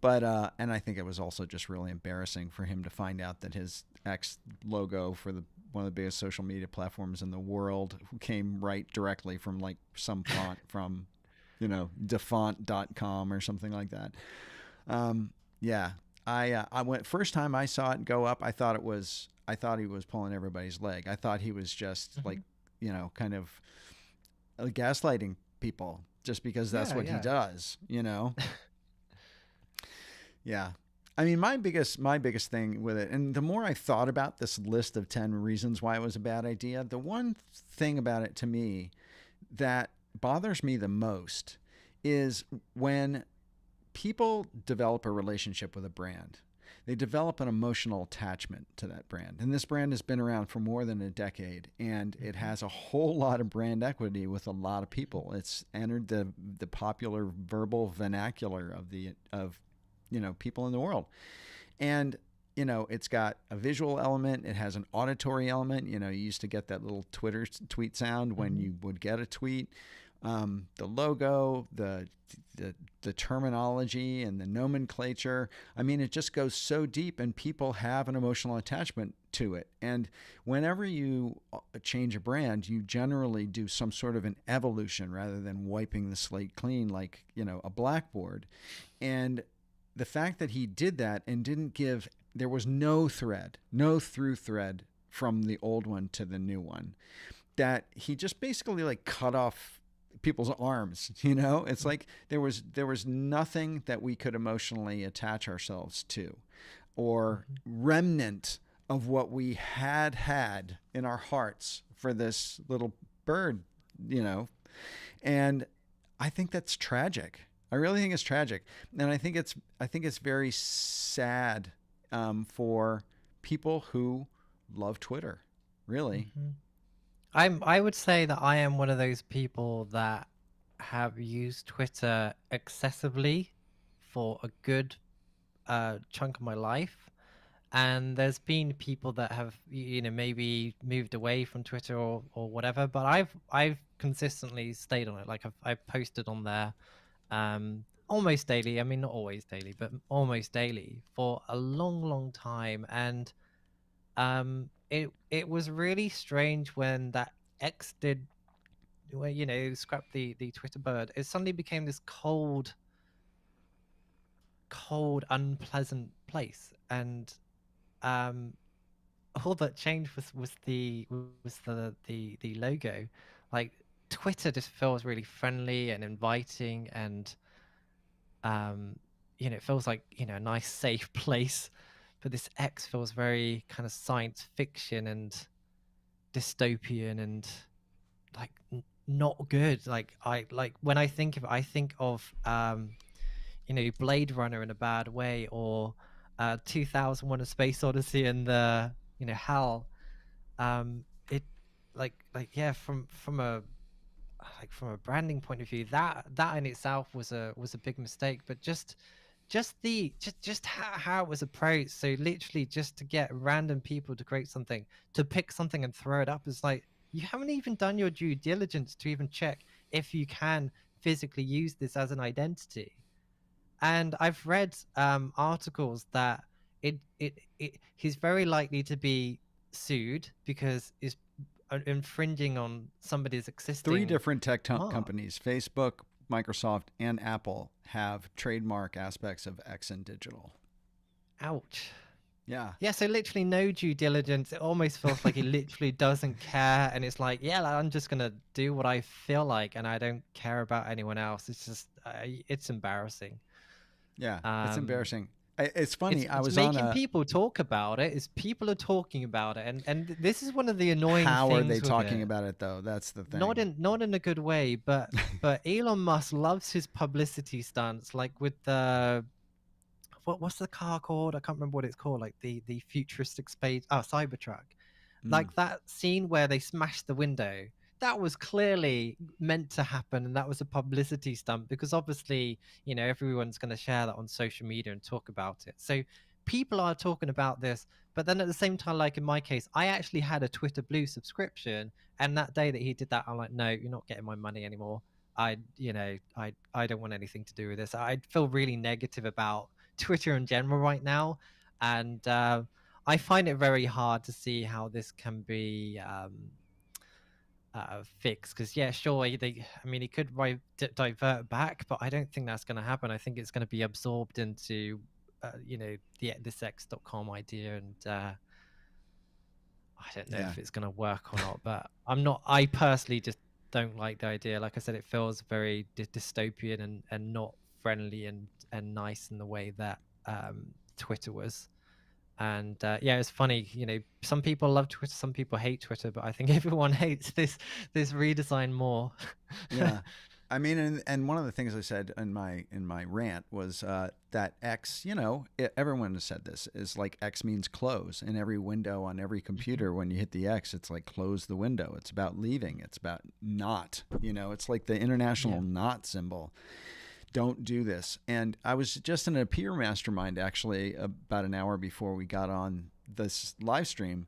But, and I think it was also just really embarrassing for him to find out that his X logo for one of the biggest social media platforms in the world came right directly from like some font from, defont.com or something like that. Yeah. I went, first time I saw it go up, I thought he was pulling everybody's leg. I thought he was just like, kind of gaslighting people just because that's what he does, Yeah. I mean, my biggest thing with it, and the more I thought about this list of 10 reasons why it was a bad idea, the one thing about it to me that bothers me the most is when people develop a relationship with a brand. They develop an emotional attachment to that brand. And this brand has been around for more than a decade, and it has a whole lot of brand equity with a lot of people. It's entered the popular verbal vernacular of people in the world. And, it's got a visual element. It has an auditory element. You used to get that little tweet sound when you would get a tweet. the logo, the terminology and the nomenclature. I mean, it just goes so deep, and people have an emotional attachment to it. And whenever you change a brand, you generally do some sort of an evolution rather than wiping the slate clean like, a blackboard. And the fact that he did that and didn't give, there was no through thread from the old one to the new one, that he just basically like cut off people's arms. It's like there was nothing that we could emotionally attach ourselves to, or remnant of what we had in our hearts for this little bird, and I think that's tragic. I really think it's tragic, and I think it's very sad for people who love Twitter, really. I would say that I am one of those people that have used Twitter excessively for a good chunk of my life, and there's been people that have maybe moved away from Twitter or whatever, but I've consistently stayed on it. Like I've posted on there almost daily. I mean, not always daily, but almost daily for a long time. And it was really strange when that X did, well, scrap the Twitter bird. It suddenly became this cold, unpleasant place. And all that changed was the logo. Like Twitter just feels really friendly and inviting, and it feels like a nice safe place. But this X feels very kind of science fiction and dystopian and like not good. Like when I think of it, I think of Blade Runner in a bad way, or 2001: A Space Odyssey and the HAL. It yeah, from a branding point of view, that in itself was a big mistake. But just how it was approached, so literally just to get random people to create something, to pick something and throw it up, is like, you haven't even done your due diligence to even check if you can physically use this as an identity. And I've read articles that he's very likely to be sued because it's infringing on somebody's existing 3 different tech companies, Facebook, Microsoft, and Apple, have trademark aspects of X and digital. Ouch. Yeah. Yeah, so literally no due diligence. It almost feels like he literally doesn't care, and it's like, yeah, I'm just gonna do what I feel like, and I don't care about anyone else. It's just it's embarrassing. Yeah, it's embarrassing. It's funny. It's I was making people talk about it. Is people are talking about it, and this is one of the annoying How things. How are they talking about it though? That's the thing. Not in a good way, but Elon Musk loves his publicity stunts, like with the what's the car called? I can't remember what it's called. Like the futuristic space, Cybertruck. Like that scene where they smashed the window. That was clearly meant to happen, and that was a publicity stunt, because obviously, everyone's going to share that on social media and talk about it. So people are talking about this, but then at the same time, like in my case, I actually had a Twitter Blue subscription, and that day that he did that, I'm like, no, you're not getting my money anymore. I don't want anything to do with this. I feel really negative about Twitter in general right now, and I find it very hard to see how this can be fix, because yeah, sure, he could divert back, but I don't think that's going to happen. I think it's going to be absorbed into this X.com idea, and I don't know if it's going to work or not. But I personally just don't like the idea. Like I said, it feels very dystopian and not friendly and nice in the way that Twitter was. And yeah, it's funny, some people love Twitter, some people hate Twitter, but I think everyone hates this redesign more. Yeah, I mean, and one of the things I said in my rant was that X, everyone has said this, is like X means close. In every window on every computer, when you hit the X, it's like close the window. It's about leaving. It's about not. It's like the international not symbol. Don't do this. And I was just in a peer mastermind actually about an hour before we got on this live stream,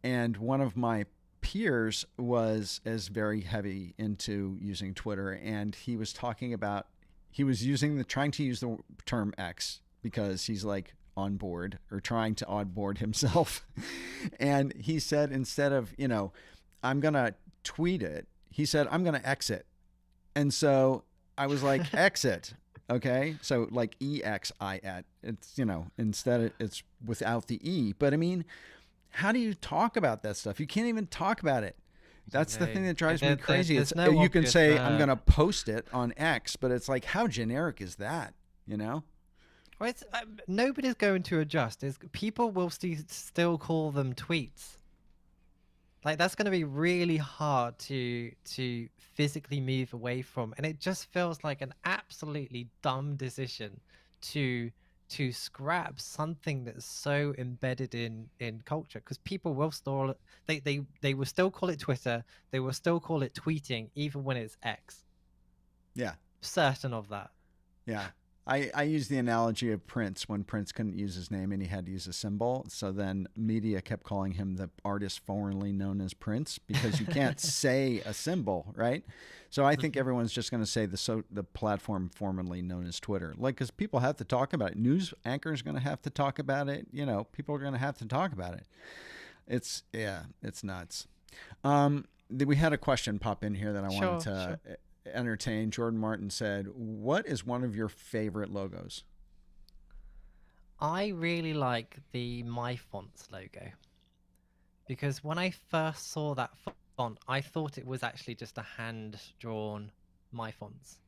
and one of my Piers is very heavy into using Twitter, and he was talking about trying to use the term X because he's like on board or trying to onboard himself. And he said, instead of, I'm going to tweet it, he said, I'm going to exit. And so I was like, exit. Okay. So like EXIT, it's, instead it's without the E. But I mean, how do you talk about that stuff? You can't even talk about it. That's the thing that drives me crazy. It's no you can say, I'm going to post it on X, but it's like, how generic is that? Well, it's, nobody's going to adjust. People will still call them tweets. Like, that's going to be really hard to physically move away from. And it just feels like an absolutely dumb decision to scrap something that's so embedded in culture, because people will still they will still call it Twitter, they will still call it tweeting, even when it's X. Yeah, certain of that. Yeah, I use the analogy of Prince, when Prince couldn't use his name and he had to use a symbol. So then media kept calling him the artist formerly known as Prince, because you can't say a symbol, right? So I think everyone's just going to say the platform formerly known as Twitter, like, because people have to talk about it. News anchors are going to have to talk about it. People are going to have to talk about it. It's nuts. We had a question pop in here that I wanted to entertain. Jordan Martin said, what is one of your favorite logos? I really like the My Fonts logo, because when I first saw that font, I thought it was actually just a hand-drawn My Fonts,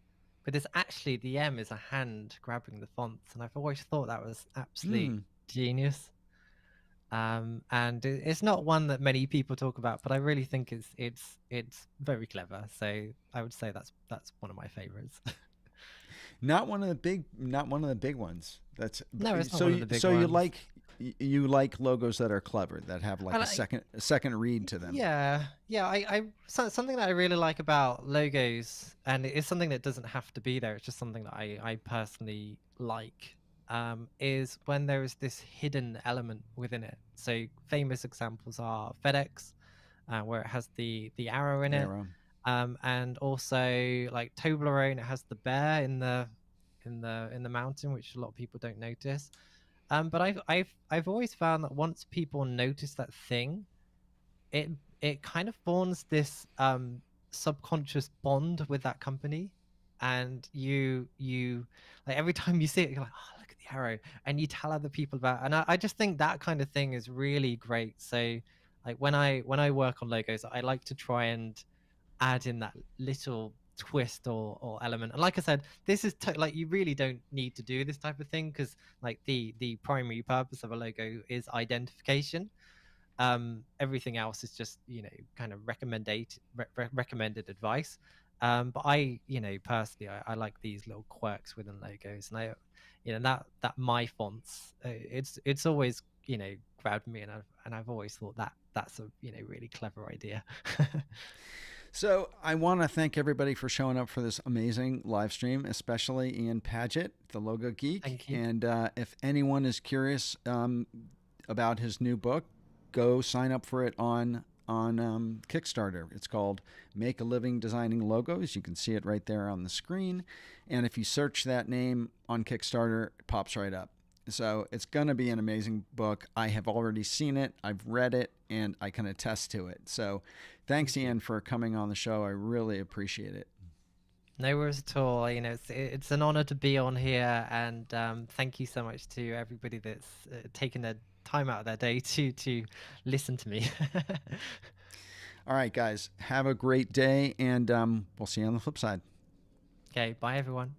but it's actually, the M is a hand grabbing the fonts, and I've always thought that was absolutely genius. And it's not one that many people talk about, but I really think it's very clever. So I would say that's one of my favorites. Not one of the big ones. It's not one of the big ones. You like logos that are clever, that have like a second read to them. Yeah. Something that I really like about logos, and it's something that doesn't have to be there, it's just something that I personally like, is when there is this hidden element within it. So famous examples are FedEx, where it has the arrow in it, and also like Toblerone, it has the bear in the mountain, which a lot of people don't notice. But I've always found that once people notice that thing, it kind of forms this subconscious bond with that company, and you like, every time you see it, you're like, oh, look at the arrow, and you tell other people about it. And I just think that kind of thing is really great. So like when I work on logos, I like to try and add in that little twist or element. And like I said, this is like, you really don't need to do this type of thing, because like the primary purpose of a logo is identification. Everything else is just, kind of recommended advice. But I, personally, I like these little quirks within logos, and I, that My Fonts, it's always, grabbed me, and I've always thought that's a, really clever idea. So I want to thank everybody for showing up for this amazing live stream, especially Ian Paget, the Logo Geek. Thank you. And if anyone is curious about his new book, go sign up for it on Kickstarter. It's called Make a Living Designing Logos. You can see it right there on the screen. And if you search that name on Kickstarter, it pops right up. So it's going to be an amazing book. I have already seen it. I've read it, and I can attest to it. So thanks, Ian, for coming on the show. I really appreciate it. No worries at all. It's an honor to be on here, and thank you so much to everybody that's taken their time out of their day to listen to me. All right, guys, have a great day, and we'll see you on the flip side. Okay, bye everyone.